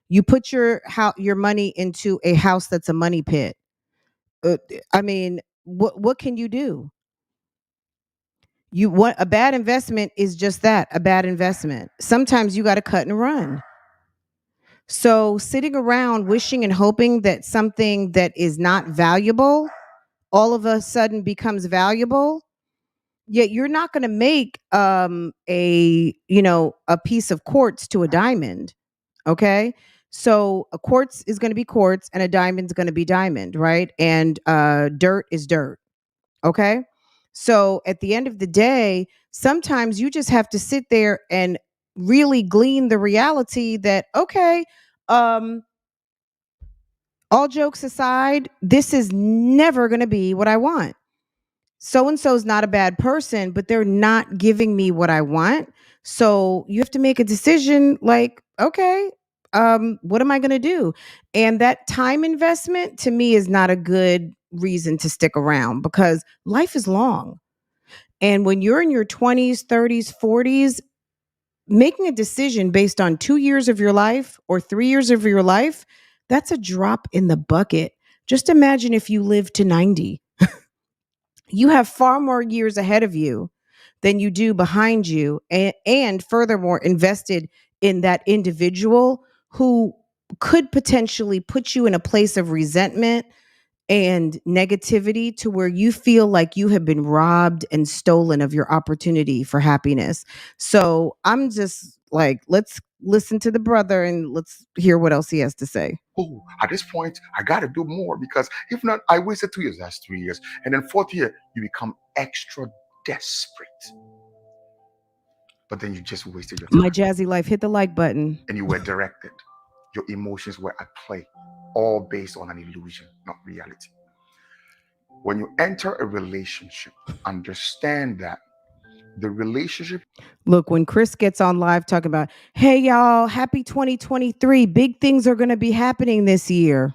You put your money into a house that's a money pit. Uh, I mean, what can you do? You want a bad investment is just that, a bad investment. Sometimes you got to cut and run. So sitting around wishing and hoping that something that is not valuable all of a sudden becomes valuable, yet you're not going to make a piece of quartz to a diamond. Okay, so a quartz is going to be quartz and a diamond's going to be diamond, right? And dirt is dirt. Okay, so at the end of the day, sometimes you just have to sit there and really glean the reality that, okay, um all jokes aside, this is never going to be what I want. So and so is not a bad person, but they're not giving me what I want. So you have to make a decision like, okay, what am I going to do? And that time investment to me is not a good reason to stick around, because life is long. And when you're in your 20s, 30s, 40s, making a decision based on 2 years of your life or 3 years of your life, that's a drop in the bucket. Just imagine if you live to 90. You have far more years ahead of you than you do behind you, and furthermore invested in that individual who could potentially put you in a place of resentment and negativity to where you feel like you have been robbed and stolen of your opportunity for happiness. So I'm just like, let's listen to the brother and let's hear what else he has to say. Oh, at this point, I got to do more because if not, I wasted 2 years. That's 3 years. And then fourth year, you become extra desperate. But then you just wasted your time. My jazzy life, hit the like button. And you were directed. Your emotions were at play, all based on an illusion, not reality. When you enter a relationship, understand that the relationship. Look, when Chris gets on live talking about, hey, y'all, happy 2023. Big things are going to be happening this year.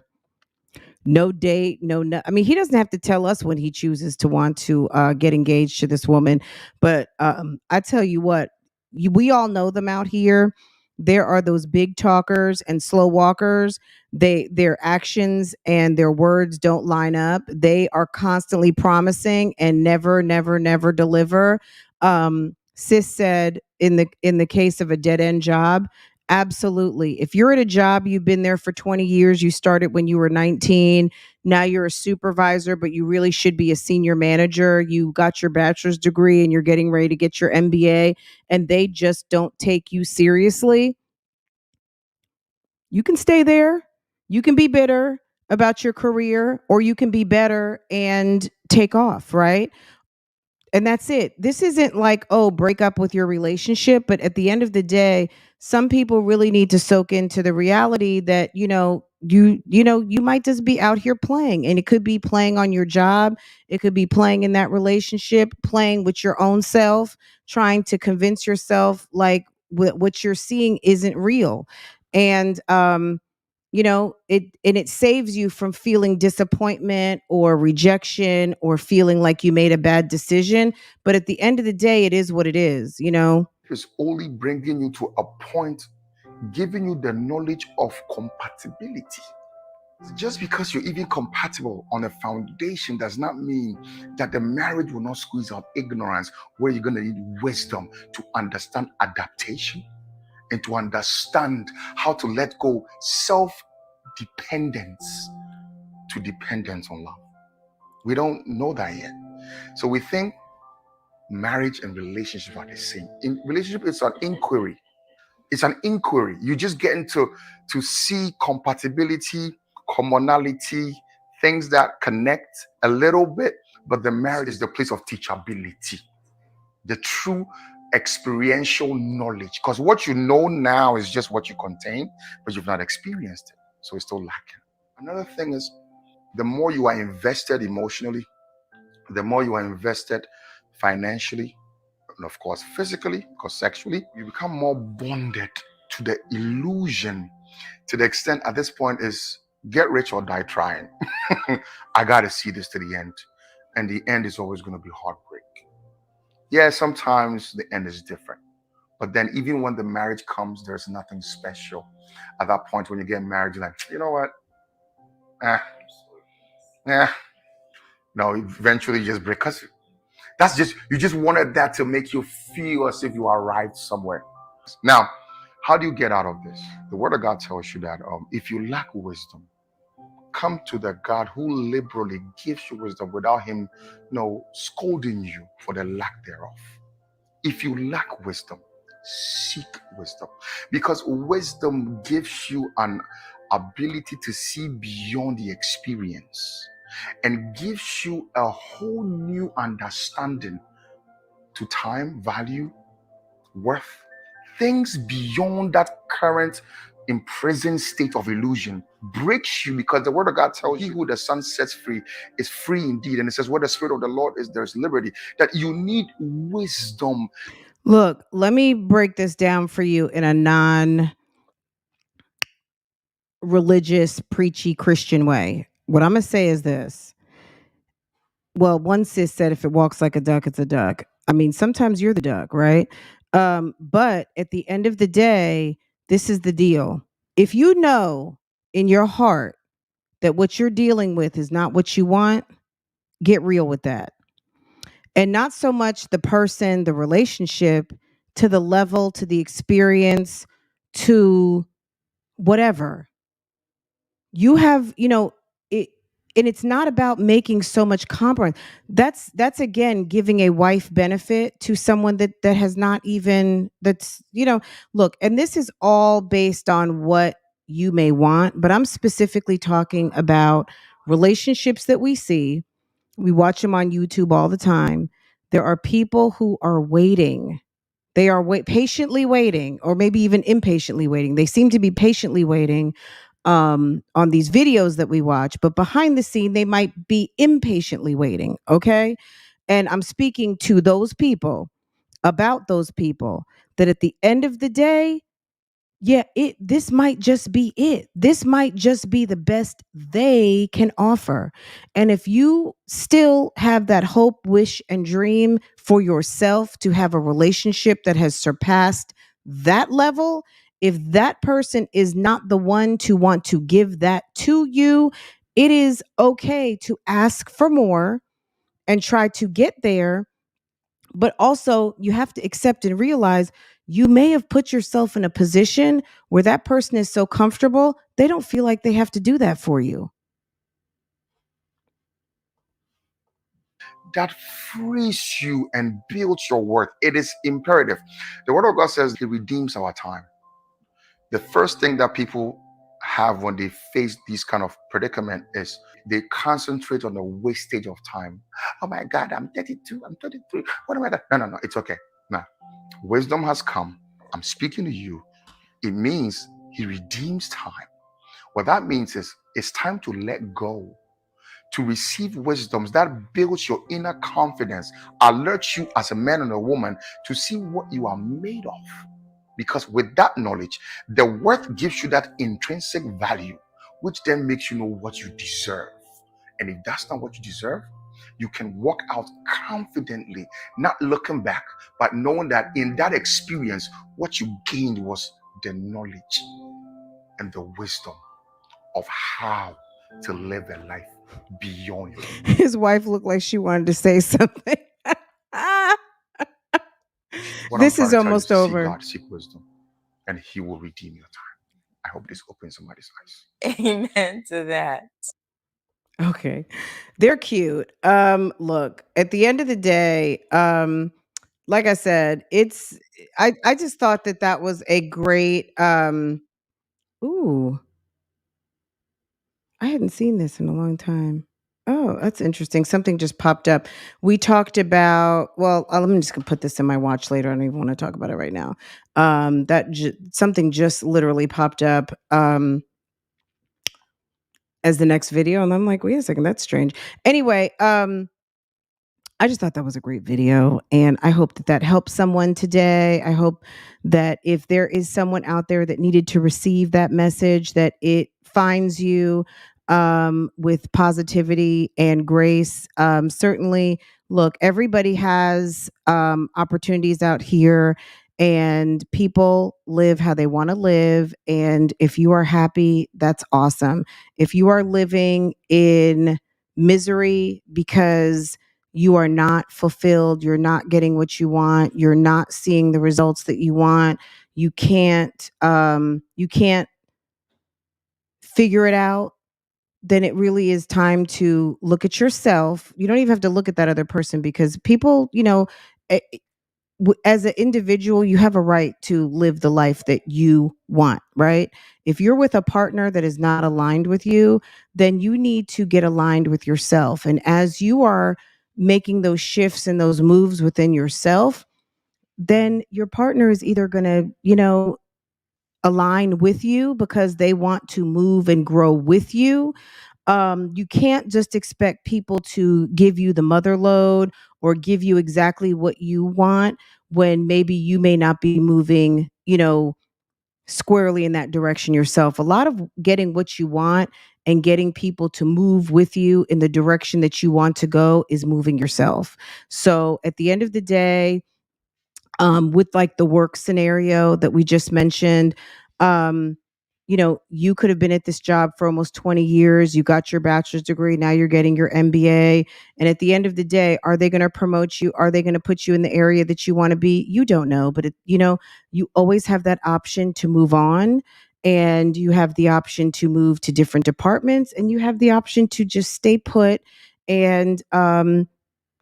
No date, no. I mean, he doesn't have to tell us when he chooses to want to get engaged to this woman. But I tell you what, we all know them out here. There are those big talkers and slow walkers. Their actions and their words don't line up. They are constantly promising and never, never, never deliver. Sis said in the case of a dead end job, absolutely. If you're at a job, you've been there for 20 years, you started when you were 19, now you're a supervisor, but you really should be a senior manager. You got your bachelor's degree and you're getting ready to get your MBA, and they just don't take you seriously. You can stay there. You can be bitter about your career, or you can be better and take off, right? And that's it. This isn't like, oh, break up with your relationship. But at the end of the day, some people really need to soak into the reality that, you might just be out here playing, and it could be playing on your job. It could be playing in that relationship, playing with your own self, trying to convince yourself like what you're seeing isn't real. And, it saves you from feeling disappointment or rejection or feeling like you made a bad decision. But at the end of the day, it is what it is. Is only bringing you to a point, giving you the knowledge of compatibility. Just because you're even compatible on a foundation does not mean that the marriage will not squeeze out ignorance, where you're going to need wisdom to understand adaptation and to understand how to let go self-dependence to dependence on love. We don't know that yet. So we think marriage and relationship are the same. In relationship, it's an inquiry. It's an inquiry. You just get into to see compatibility, commonality, things that connect a little bit, but the marriage is the place of teachability, the true experiential knowledge. Because what you know now is just what you contain, but you've not experienced it. So it's still lacking. Another thing is, the more you are invested emotionally, the more you are invested financially, and of course physically, because sexually, you become more bonded to the illusion, to the extent at this point is get rich or die trying. I gotta see this to the end, and the end is always going to be heartbreak. Yeah, sometimes the end is different, but then even when the marriage comes, there's nothing special. At that point when you get married, you're like, you know what, no, eventually you just break, because that's just, you just wanted that to make you feel as if you arrived somewhere. Now, how do you get out of this? The word of God tells you that if you lack wisdom, come to the God who liberally gives you wisdom without him scolding you for the lack thereof. If you lack wisdom, seek wisdom, because wisdom gives you an ability to see beyond the experience and gives you a whole new understanding to time, value, worth, things beyond that current imprisoned state of illusion. Breaks you, because the word of God tells you, who the Son sets free is free indeed. And it says, where the Spirit of the Lord is, there's liberty. That you need wisdom. Look, let me break this down for you in a non-religious, preachy Christian way. What I'm going to say is this. Well, one sis said, if it walks like a duck, it's a duck. I mean, sometimes you're the duck, right? But at the end of the day, this is the deal. If you know in your heart that what you're dealing with is not what you want, get real with that. And not so much the person, the relationship, to the level, to the experience, to whatever. You have, And it's not about making so much compromise. That's again giving a wife benefit to someone that has not even, that's, look, and this is all based on what you may want, but I'm specifically talking about relationships that we see. We watch them on YouTube all the time. There are people who are waiting. They are patiently waiting, or maybe even impatiently waiting. They seem to be patiently waiting on these videos that we watch, but behind the scene, they might be impatiently waiting. Okay. And I'm speaking to those people, about those people, that at the end of the day, yeah, this might just be it. This might just be the best they can offer. And if you still have that hope, wish, and dream for yourself to have a relationship that has surpassed that level, if that person is not the one to want to give that to you, it is okay to ask for more and try to get there. But also, you have to accept and realize you may have put yourself in a position where that person is so comfortable, they don't feel like they have to do that for you. That frees you and builds your worth. It is imperative. The word of God says he redeems our time. The first thing that people have when they face this kind of predicament is they concentrate on the wastage of time. Oh my God, I'm 32, I'm 33. What am I doing? No, it's okay. Now, wisdom has come. I'm speaking to you. It means he redeems time. What that means is it's time to let go, to receive wisdoms that builds your inner confidence, alerts you as a man and a woman to see what you are made of. Because with that knowledge, the worth gives you that intrinsic value, which then makes you know what you deserve. And if that's not what you deserve, you can walk out confidently, not looking back, but knowing that in that experience, what you gained was the knowledge and the wisdom of how to live a life beyond your limits. His wife looked like she wanted to say something. What I'm This trying is to tell you is almost to seek over. God, seek wisdom, and he will redeem your time. I hope this opens somebody's eyes. Amen to that. Okay. They're cute. Look, at the end of the day, like I said, I just thought that was a great ooh, I hadn't seen this in a long time. Oh, that's interesting. Something just popped up. We talked about, well, let me just put this in my watch later. I don't even want to talk about it right now. Something just literally popped up as the next video, and I'm like, wait a second, that's strange. Anyway, I just thought that was a great video, and I hope that helps someone today. I hope that if there is someone out there that needed to receive that message, that it finds you with positivity and grace. Certainly, look, everybody has opportunities out here, and people live how they want to live. And if you are happy, that's awesome. If you are living in misery because you are not fulfilled, you're not getting what you want, you're not seeing the results that you want, you can't figure it out, then it really is time to look at yourself. You don't even have to look at that other person, because people, eh, as an individual, you have a right to live the life that you want, right? If you're with a partner that is not aligned with you, then you need to get aligned with yourself. And as you are making those shifts and those moves within yourself, then your partner is either going to, align with you because they want to move and grow with you. You can't just expect people to give you the mother load or give you exactly what you want when maybe you may not be moving, squarely in that direction yourself. A lot of getting what you want and getting people to move with you in the direction that you want to go is moving yourself. So at the end of the day, with like the work scenario that we just mentioned, um, you could have been at this job for almost 20 years. You got your bachelor's degree. Now you're getting your MBA. And at the end of the day, are they going to promote you? Are they going to put you in the area that you want to be? You don't know. But, you always have that option to move on. and you have the option to move to different departments, and you have the option to just stay put, and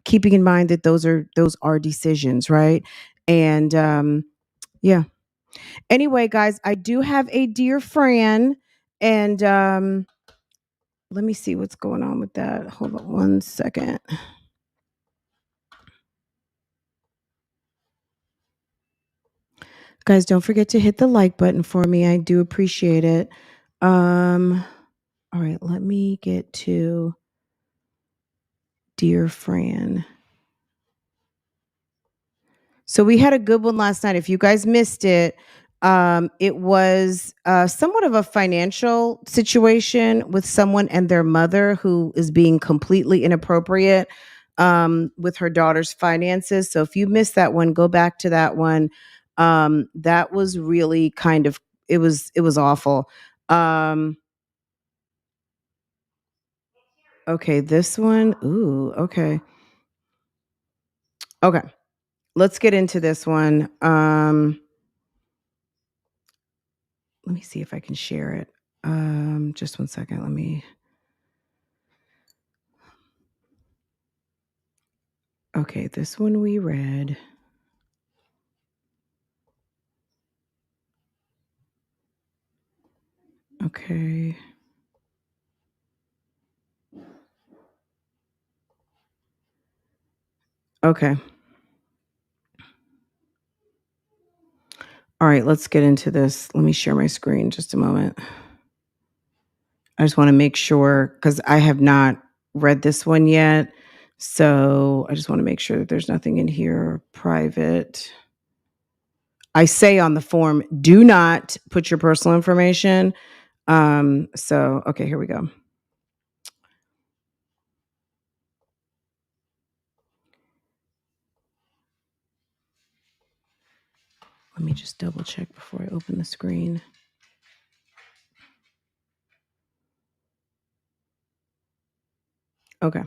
keeping in mind that those are decisions, right? And yeah. Anyway, guys, I do have a dear Fran, and let me see what's going on with that. Hold on one second. Guys, don't forget to hit the like button for me. I do appreciate it. All right, let me get to Dear Fran. So we had a good one last night. If you guys missed it, it was somewhat of a financial situation with someone and their mother who is being completely inappropriate with her daughter's finances. So if you missed that one, go back to that one. That was really kind of it was awful. Okay, this one. Ooh, okay. Okay. Let's get into this one. Let me see if I can share it. Just one second. Let me. Okay, this one we read. Okay. Okay. All right, let's get into this. Let me share my screen just a moment. I just want to make sure because I have not read this one yet. So I just want to make sure that there's nothing in here private. I say on the form, do not put your personal information. So, okay, here we go. Let me just double check before I open the screen. Okay.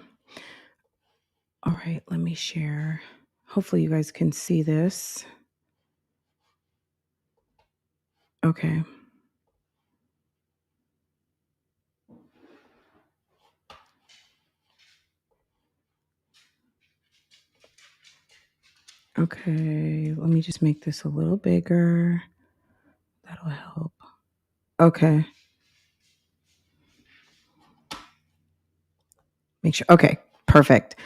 All right, let me share. Hopefully you guys can see this. Okay. Okay, let me just make this a little bigger. That'll help. Okay. Make sure. Okay, perfect.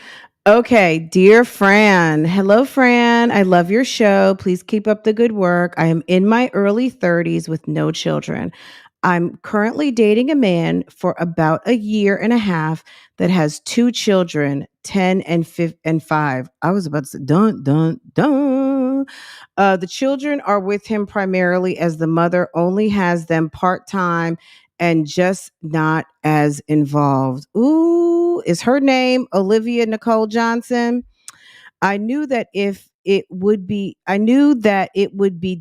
Okay, dear Fran. Hello, Fran. I love your show. Please keep up the good work. I am in my early 30s with no children. I'm currently dating a man for about a year and a half that has two children, 10 and 5. I was about to say, dun, dun, dun. The children are with him primarily as the mother only has them part time and just not as involved. Ooh, is her name Olivia Nicole Johnson? I knew that it would be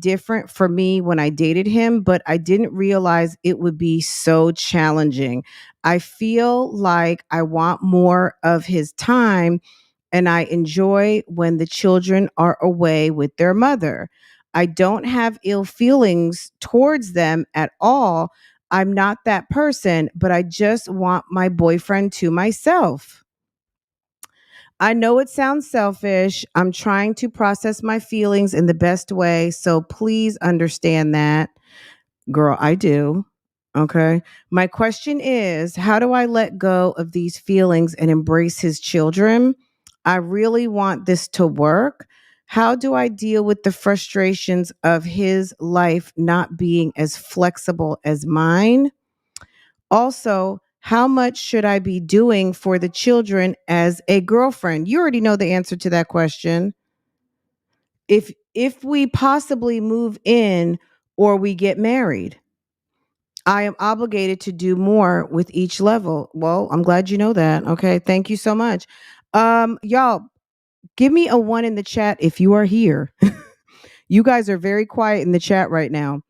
different for me when I dated him, but I didn't realize it would be so challenging. I feel like I want more of his time, and I enjoy when the children are away with their mother. I don't have ill feelings towards them at all. I'm not that person, but I just want my boyfriend to myself. I know it sounds selfish. I'm trying to process my feelings in the best way. So please understand that. Girl, I do. Okay. My question is, how do I let go of these feelings and embrace his children? I really want this to work. How do I deal with the frustrations of his life not being as flexible as mine? Also, how much should I be doing for the children as a girlfriend? You already know the answer to that question. If we possibly move in or we get married, I am obligated to do more with each level. Well, I'm glad you know that. Okay, thank you so much. Y'all, give me a 1 in the chat if you are here. You guys are very quiet in the chat right now.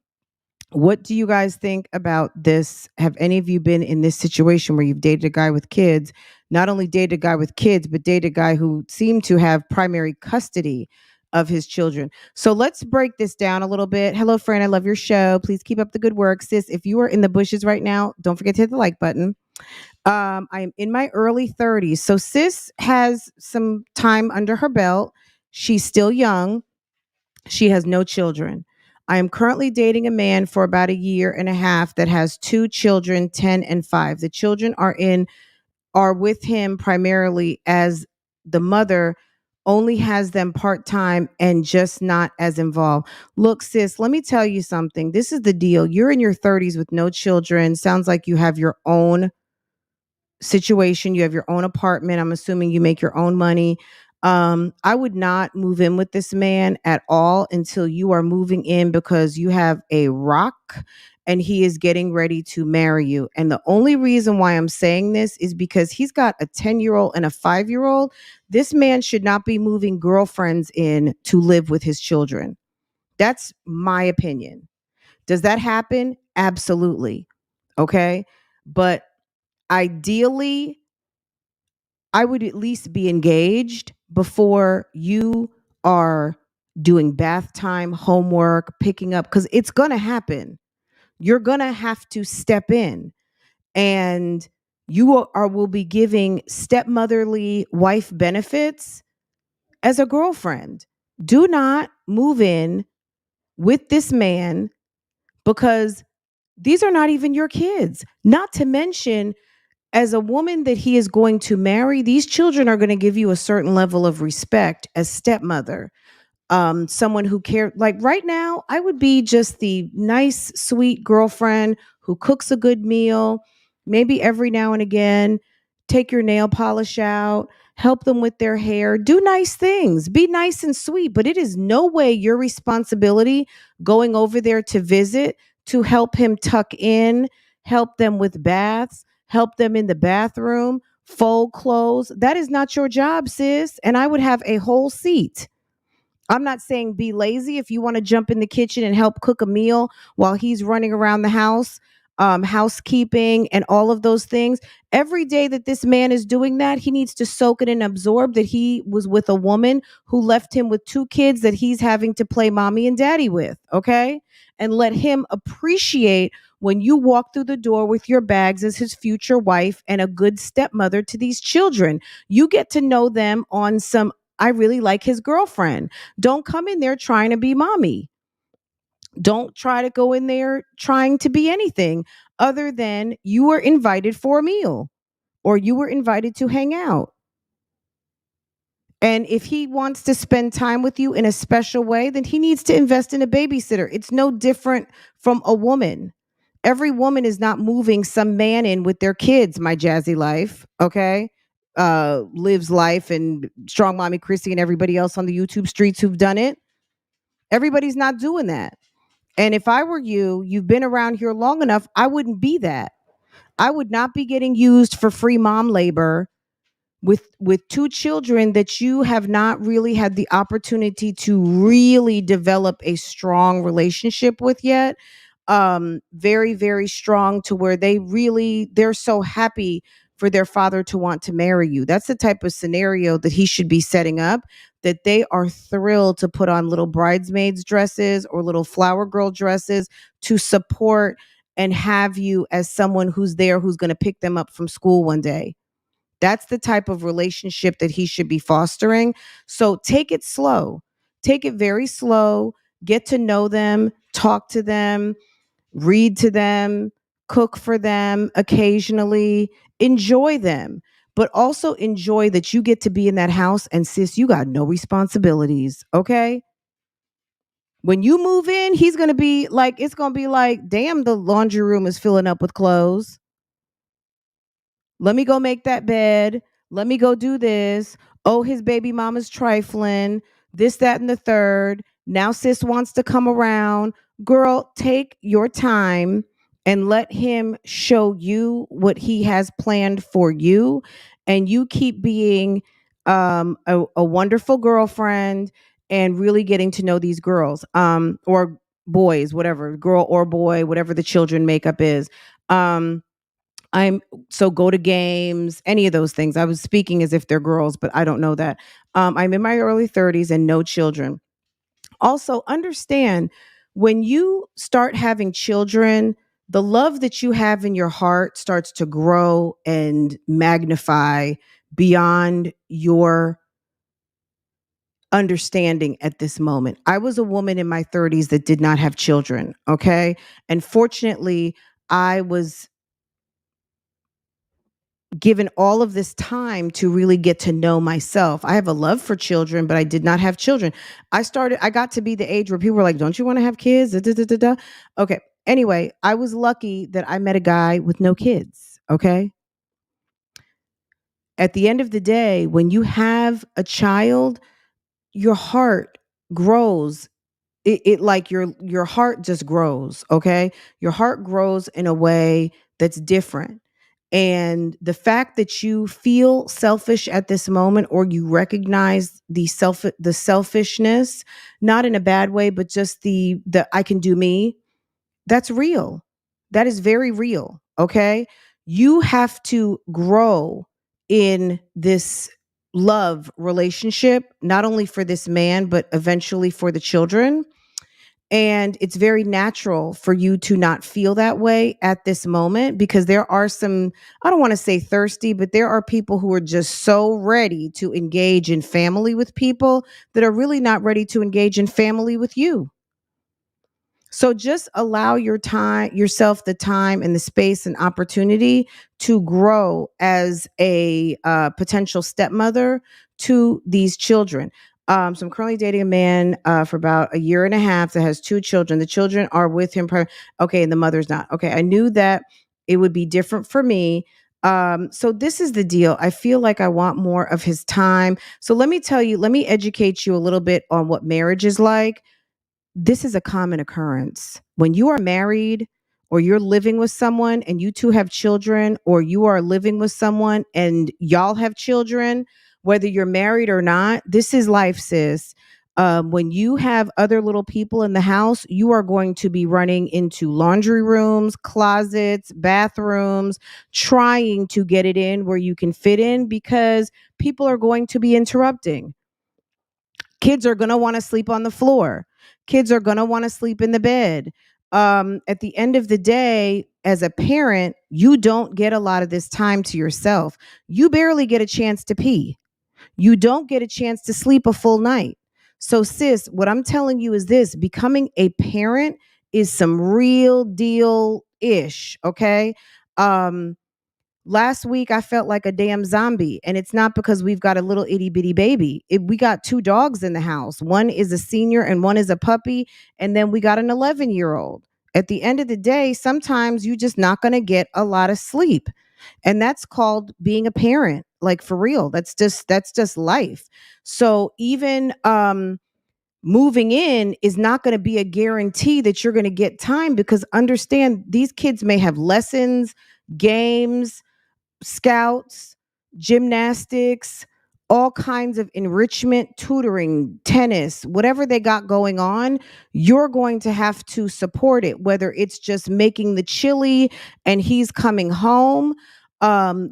What do you guys think about this? Have any of you been in this situation where you've dated a guy with kids? Not only dated a guy with kids, but dated a guy who seemed to have primary custody of his children. So let's break this down a little bit. Hello, friend. I love your show. Please keep up the good work. Sis, if you are in the bushes right now, don't forget to hit the like button. I'm in my early 30s. So sis has some time under her belt. She's still young. She has no children. I am currently dating a man for about a year and a half that has two children, 10 and 5. The children are with him primarily, as the mother only has them part-time and just not as involved. Look, sis, let me tell you something. This is the deal. You're in your 30s with no children. Sounds like you have your own situation. You have your own apartment. I'm assuming you make your own money. I would not move in with this man at all until you are moving in, because you have a rock and he is getting ready to marry you. And the only reason why I'm saying this is because he's got a 10-year-old and a 5-year-old. This man should not be moving girlfriends in to live with his children. That's my opinion. Does that happen? Absolutely. Okay. But ideally, I would at least be engaged before you are doing bath time, homework, picking up, because it's going to happen. You're going to have to step in, and will be giving stepmotherly wife benefits as a girlfriend. Do not move in with this man, because these are not even your kids. Not to mention, as a woman that he is going to marry, these children are going to give you a certain level of respect as stepmother. Someone who cares. Like right now, I would be just the nice, sweet girlfriend who cooks a good meal, maybe every now and again, take your nail polish out, help them with their hair, do nice things, be nice and sweet. But it is no way your responsibility going over there to visit, to help him tuck in, help them with baths, help them in the bathroom, fold clothes. That is not your job, sis. And I would have a whole seat. I'm not saying be lazy if you want to jump in the kitchen and help cook a meal while he's running around the house, housekeeping and all of those things. Every day that this man is doing that, he needs to soak it and absorb that he was with a woman who left him with two kids that he's having to play mommy and daddy with. Okay. And let him appreciate when you walk through the door with your bags as his future wife and a good stepmother to these children. You get to know them on some, I really like his girlfriend. Don't come in there trying to be mommy. Don't try to go in there trying to be anything other than you were invited for a meal or you were invited to hang out. And if he wants to spend time with you in a special way, then he needs to invest in a babysitter. It's no different from a woman. Every woman is not moving some man in with their kids, my jazzy life, okay? Lives life and Strong Mommy Chrissy and everybody else on the YouTube streets who've done it. Everybody's not doing that. And if I were you, you've been around here long enough, I wouldn't be that. I would not be getting used for free mom labor with two children that you have not really had the opportunity to really develop a strong relationship with yet. Very, very strong, to where they're so happy for their father to want to marry you. That's the type of scenario that he should be setting up, that they are thrilled to put on little bridesmaids dresses or little flower girl dresses to support and have you as someone who's there, who's going to pick them up from school one day. That's the type of relationship that he should be fostering. So take it slow. Take it very slow. Get to know them, talk to them, read to them, cook for them occasionally, enjoy them, but also enjoy that you get to be in that house and sis, you got no responsibilities. Okay. When you move in, he's going to be like, it's going to be like, damn, the laundry room is filling up with clothes. Let me go make that bed. Let me go do this. Oh, his baby mama's trifling. This, that, and the third. Now sis wants to come around. Girl, take your time and let him show you what he has planned for you. And you keep being a wonderful girlfriend and really getting to know these girls, or boys, whatever, girl or boy, whatever the children makeup is. I'm so go to games, any of those things. I was speaking as if they're girls, but I don't know that. I'm in my early 30s and no children. Also, understand when you start having children, the love that you have in your heart starts to grow and magnify beyond your understanding at this moment. I was a woman in my 30s that did not have children, okay? And fortunately, I was given all of this time to really get to know myself. I have a love for children, but I did not have children. I got to be the age where people were like, "Don't you want to have kids?" Da, da, da, da, da. Okay. Anyway, I was lucky that I met a guy with no kids, okay? At the end of the day, when you have a child, your heart grows. It like your heart just grows, okay? Your heart grows in a way that's different. And the fact that you feel selfish at this moment, or you recognize the selfishness, not in a bad way, but just the I can do me, that's real. That is very real, okay? You have to grow in this love relationship, not only for this man, but eventually for the children. And it's very natural for you to not feel that way at this moment, because there are some, I don't want to say thirsty, but there are people who are just so ready to engage in family with people that are really not ready to engage in family with you. So just allow yourself the time and the space and opportunity to grow as a potential stepmother to these children. So I'm currently dating a man for about a year and a half that has two children. The children are with him. Okay, and the mother's not. Okay, I knew that it would be different for me. So this is the deal. I feel like I want more of his time. So let me educate you a little bit on what marriage is like. This is a common occurrence. When you are married, or you're living with someone and you two have children, or you are living with someone and y'all have children, whether you're married or not, this is life, sis. When you have other little people in the house, you are going to be running into laundry rooms, closets, bathrooms, trying to get it in where you can fit in, because people are going to be interrupting. Kids are going to want to sleep on the floor. Kids are going to want to sleep in the bed. At the end of the day, as a parent, you don't get a lot of this time to yourself. You barely get a chance to pee. You don't get a chance to sleep a full night. So, sis, what I'm telling you is this: becoming a parent is some real deal ish. Okay. Um, Last week, I felt like a damn zombie, and it's not because we've got a little itty bitty baby. We got two dogs in the house. One is a senior and one is a puppy, and then we got an 11-year-old. At the end of the day, sometimes you're just not going to get a lot of sleep, and that's called being a parent. Like, for real, that's just life. So even moving in is not going to be a guarantee that you're going to get time, because understand, these kids may have lessons, games, scouts, gymnastics, all kinds of enrichment, tutoring, tennis, whatever they got going on. You're going to have to support it, whether it's just making the chili and he's coming home,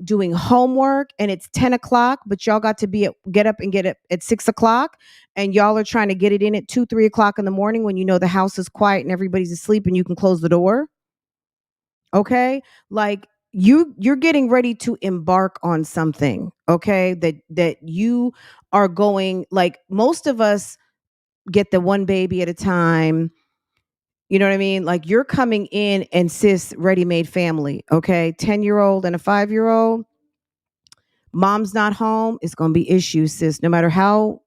doing homework, and it's 10 o'clock, but y'all got to get up and get up at 6 o'clock, and y'all are trying to get it in at 2, 3 o'clock in the morning when you know the house is quiet and everybody's asleep and you can close the door. Okay, like, you're getting ready to embark on something, okay, that you are going, like, most of us get the one baby at a time. You know what I mean? Like, you're coming in and, sis, ready-made family. Okay, 10-year-old and a 5-year-old, mom's not home, it's going to be issues, sis. No matter how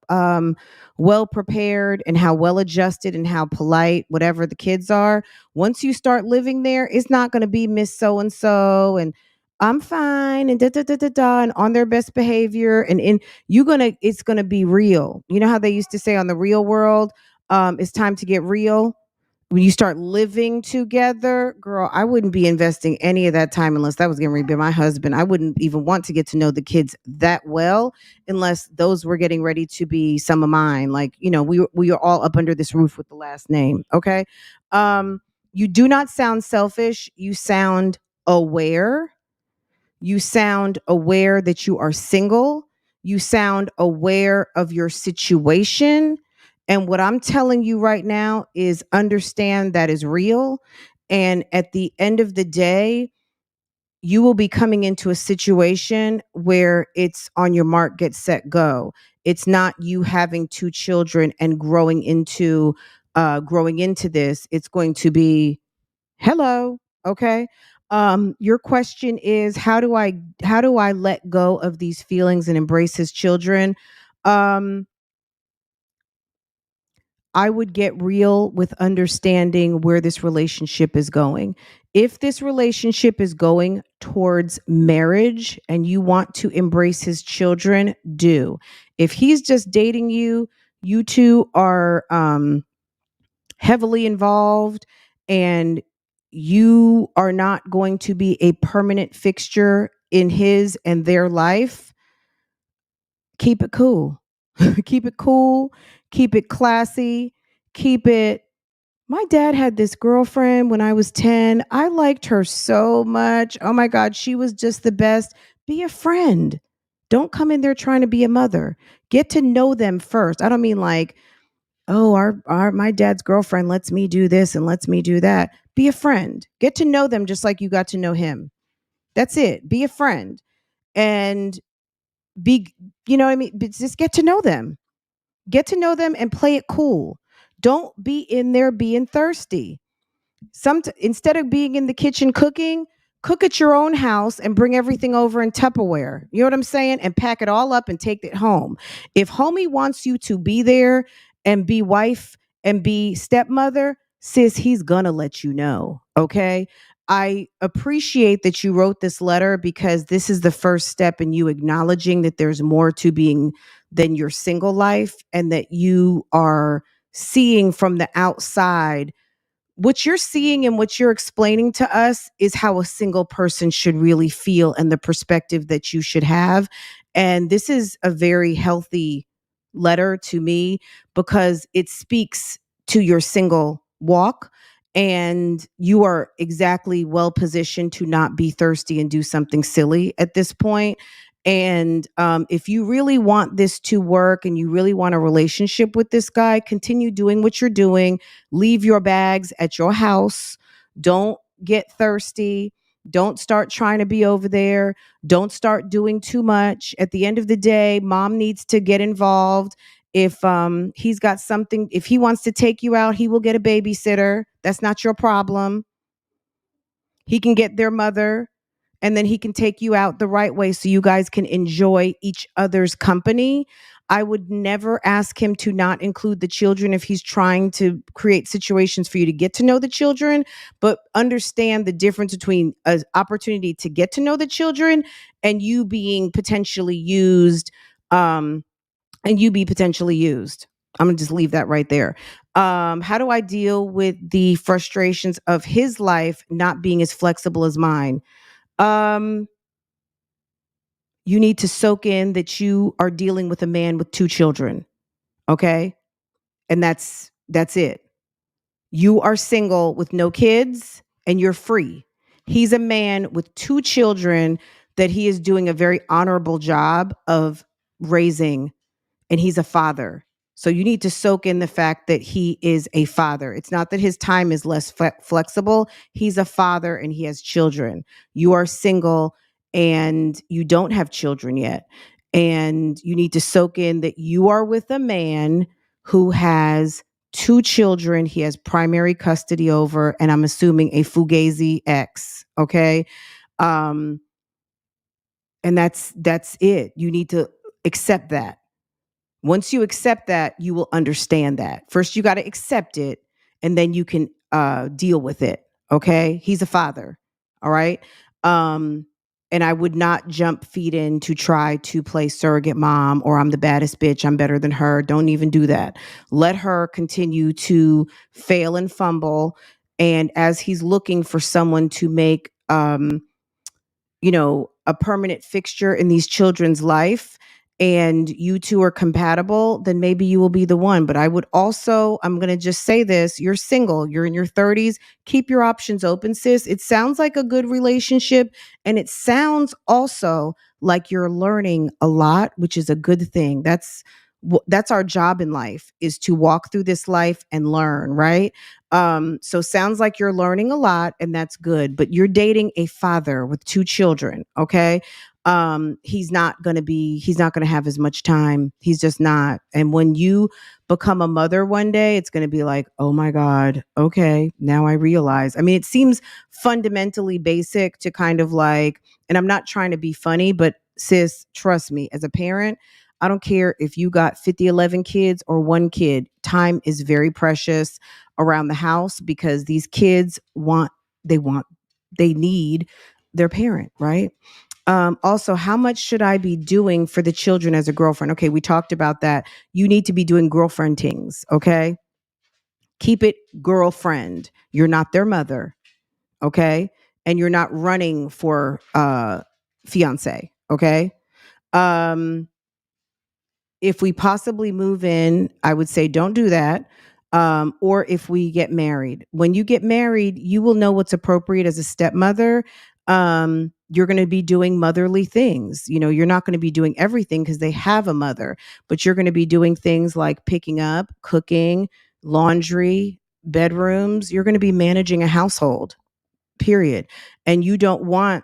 well prepared and how well adjusted and how polite whatever the kids are, once you start living there, it's not going to be Miss So and So and I'm fine and da da da da da and on their best behavior, and in it's gonna be real. You know how they used to say on The Real World, it's time to get real. When you start living together, girl, I wouldn't be investing any of that time unless that was getting ready to be my husband. I wouldn't even want to get to know the kids that well unless those were getting ready to be some of mine. Like, we are all up under this roof with the last name. Okay. You do not sound selfish. You sound aware. You sound aware that you are single. You sound aware of your situation. And what I'm telling you right now is understand that is real. And at the end of the day, you will be coming into a situation where it's on your mark, get set, go. It's not you having two children and growing into this. It's going to be hello. Okay. Your question is how do I let go of these feelings and embrace his children? Um, I would get real with understanding where this relationship is going. If this relationship is going towards marriage and you want to embrace his children, do. If he's just dating you, you two are heavily involved and you are not going to be a permanent fixture in his and their life, keep it cool. Keep it cool, keep it classy, keep it. My dad had this girlfriend when I was 10. I liked her so much. Oh my God, she was just the best. Be a friend. Don't come in there trying to be a mother. Get to know them first. I don't mean like, oh, our my dad's girlfriend lets me do this and lets me do that. Be a friend. Get to know them just like you got to know him. That's it. Be a friend and be, you know what I mean? But just get to know them. Get to know them and play it cool. Don't be in there being thirsty. Instead of being in the kitchen cooking, cook at your own house and bring everything over in Tupperware. You know what I'm saying? And pack it all up and take it home. If homie wants you to be there and be wife and be stepmother, sis, he's gonna let you know. Okay. I appreciate that you wrote this letter because this is the first step in you acknowledging that there's more to being than your single life and that you are seeing from the outside what you're seeing and what you're explaining to us is how a single person should really feel and the perspective that you should have. And this is a very healthy letter to me because it speaks to your single walk. And you are exactly well positioned to not be thirsty and do something silly at this point. And if you really want this to work and you really want a relationship with this guy, continue doing what you're doing. Leave your bags at your house. Don't get thirsty. Don't start trying to be over there. Don't start doing too much. At the end of the day, mom needs to get involved. If he's got something, if he wants to take you out, he will get a babysitter. That's not your problem. He can get their mother and then he can take you out the right way so you guys can enjoy each other's company. I would never ask him to not include the children if he's trying to create situations for you to get to know the children, but understand the difference between an opportunity to get to know the children and you being potentially used and you be potentially used. I'm going to just leave that right there. How do I deal with the frustrations of his life not being as flexible as mine? Um, you need to soak in that you are dealing with a man with two children. Okay. And that's it. You are single with no kids and you're free. He's a man with two children that he is doing a very honorable job of raising, and he's a father. So you need to soak in the fact that he is a father. It's not that his time is less flexible. He's a father and he has children. You are single and you don't have children yet. And you need to soak in that you are with a man who has two children he has primary custody over, and I'm assuming a fugazi ex. Okay. Um, and that's it. You need to accept that. Once you accept that, you will understand that. First, you got to accept it, and then you can deal with it. Okay, he's a father. All right, and I would not jump feet in to try to play surrogate mom or I'm the baddest bitch. I'm better than her. Don't even do that. Let her continue to fail and fumble, and as he's looking for someone to make a permanent fixture in these children's life and you two are compatible, then maybe you will be the one. But I'm going to just say this, you're single, you're in your 30s, keep your options open, sis. It sounds like a good relationship and it sounds also like you're learning a lot, which is a good thing. That's that's our job in life, is to walk through this life and learn, right? So sounds like you're learning a lot, and that's good, but you're dating a father with 2 children, okay? He's not going to have as much time. He's just not. And when you become a mother one day, it's going to be like, oh my God, okay, now I realize. I mean, it seems fundamentally basic to kind of like, and I'm not trying to be funny, but sis, trust me, as a parent, I don't care if you got 50, 11 kids or 1 kid, time is very precious around the house because these kids they want, they need their parent, right? Also, how much should I be doing for the children as a girlfriend? Okay, we talked about that. You need to be doing girlfriend things, okay? Keep it girlfriend. You're not their mother, okay? And you're not running for fiance, okay? Um, if we possibly move in, I would say don't do that. Or if we get married, when you get married, you will know what's appropriate as a stepmother. You're going to be doing motherly things. You know, you're not going to be doing everything because they have a mother, but you're going to be doing things like picking up, cooking, laundry, bedrooms. You're going to be managing a household, period. And you don't want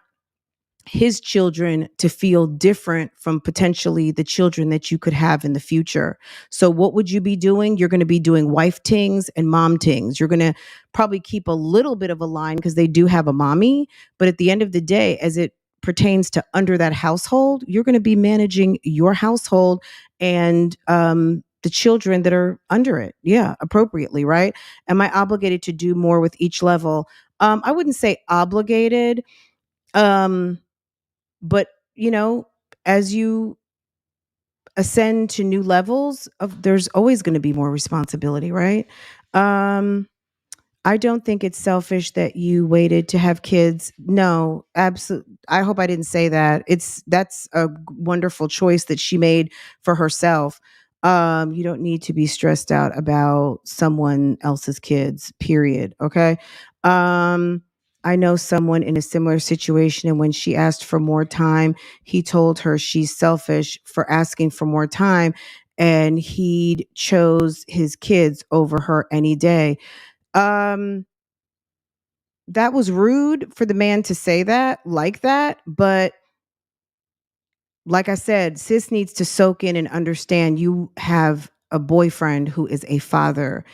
his children to feel different from potentially the children that you could have in the future. So what would you be doing? You're going to be doing wife tings and mom tings. You're going to probably keep a little bit of a line because they do have a mommy, but at the end of the day, as it pertains to under that household, you're going to be managing your household and the children that are under it. Yeah, appropriately, right? Am I obligated to do more with each level? I wouldn't say obligated. Um, but, you know, as you ascend to new levels of, there's always going to be more responsibility, right? Um, I don't think it's selfish that you waited to have kids. No, absolutely. I hope I didn't say that. That's a wonderful choice that she made for herself. You don't need to be stressed out about someone else's kids, period. Okay. Um, I know someone in a similar situation, and when she asked for more time, he told her she's selfish for asking for more time, and he chose his kids over her any day. um, that was rude for the man to say that like that, but like I said, sis needs to soak in and understand you have a boyfriend who is a father,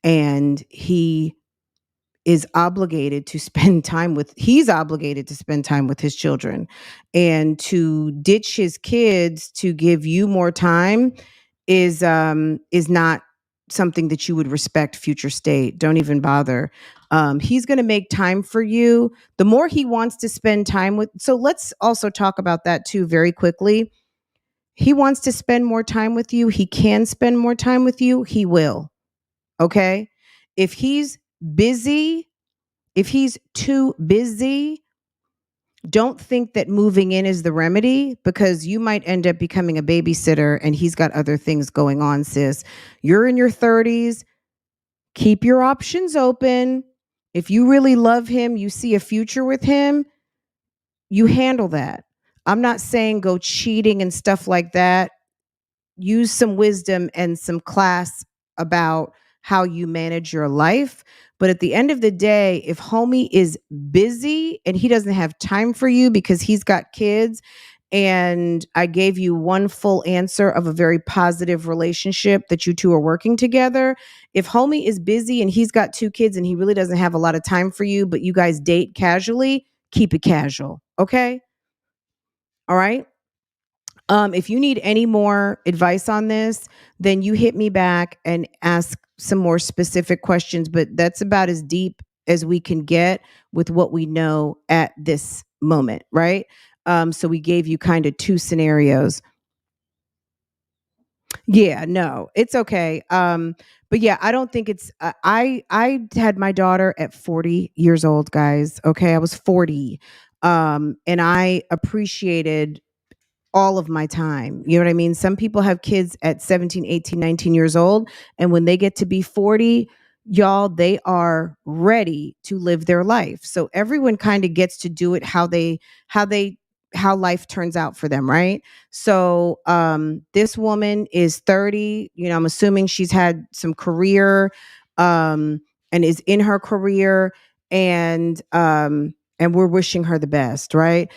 and he's obligated to spend time with his children, and to ditch his kids to give you more time is not something that you would respect. Future state, don't even bother. He's going to make time for you the more he wants to spend time with. So let's also talk about that too very quickly. He wants to spend more time with you, he can spend more time with you, he will. Okay, if he's busy, if he's too busy, don't think that moving in is the remedy, because you might end up becoming a babysitter and he's got other things going on, sis. You're in your 30s. Keep your options open. If you really love him, you see a future with him, you handle that. I'm not saying go cheating and stuff like that. Use some wisdom and some class about how you manage your life. But at the end of the day, if homie is busy and he doesn't have time for you because he's got kids, and I gave you one full answer of a very positive relationship that you two are working together. If homie is busy and he's got 2 kids and he really doesn't have a lot of time for you, but you guys date casually, keep it casual. Okay. All right. If you need any more advice on this, then you hit me back and ask some more specific questions. But that's about as deep as we can get with what we know at this moment, right? So we gave you kind of 2 scenarios. Yeah, no, it's okay. But yeah, I don't think it's. I had my daughter at 40 years old, guys. Okay, I was 40, and I appreciated all of my time. You know what I mean? Some people have kids at 17, 18, 19 years old. And when they get to be 40, y'all, they are ready to live their life. So everyone kind of gets to do it how they how life turns out for them, right? So this woman is 30. You know, I'm assuming she's had some career and is in her career, and we're wishing her the best, right?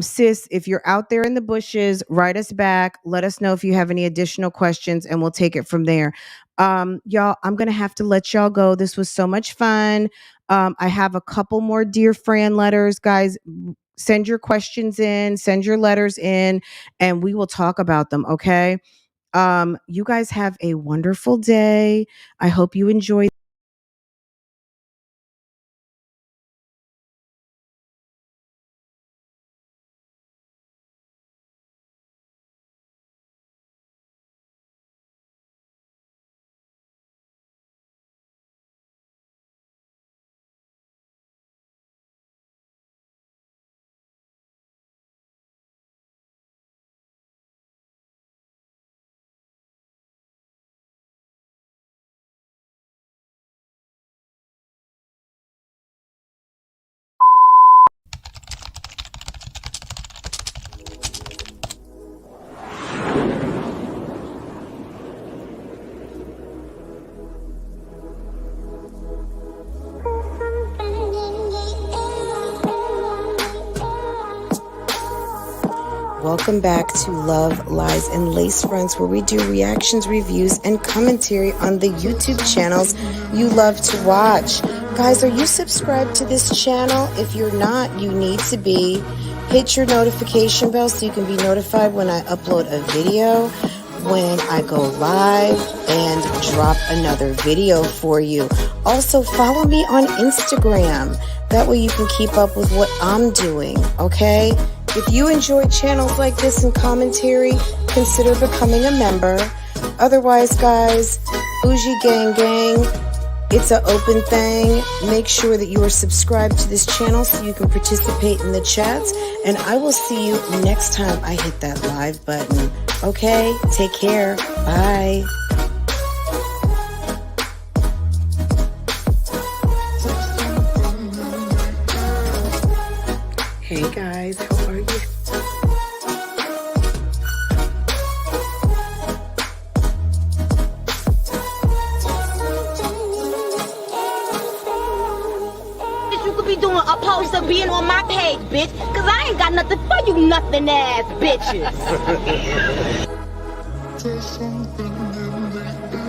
Sis, if you're out there in the bushes, write us back. Let us know if you have any additional questions, and we'll take it from there. Y'all, I'm gonna have to let y'all go. This was so much fun. I have a couple more Dear Fran letters, guys. Send your questions in, send your letters in, and we will talk about them. Okay. You guys have a wonderful day. I hope you enjoy. Welcome back to Love, Lies, and Lace Fronts, where we do reactions, reviews, and commentary on the YouTube channels you love to watch. Guys, are you subscribed to this channel? If you're not, you need to be. Hit your notification bell so you can be notified when I upload a video, when I go live, and drop another video for you. Also, follow me on Instagram. That way you can keep up with what I'm doing, okay? If you enjoy channels like this and commentary, consider becoming a member. Otherwise, guys, BougieGang gang, it's an open thing. Make sure that you are subscribed to this channel so you can participate in the chats. And I will see you next time I hit that live button. Okay? Take care. Bye. Hey guys, how are you? You could be doing opposed to being on my page, bitch, cause I ain't got nothing for you nothing ass bitches. There's something in the air.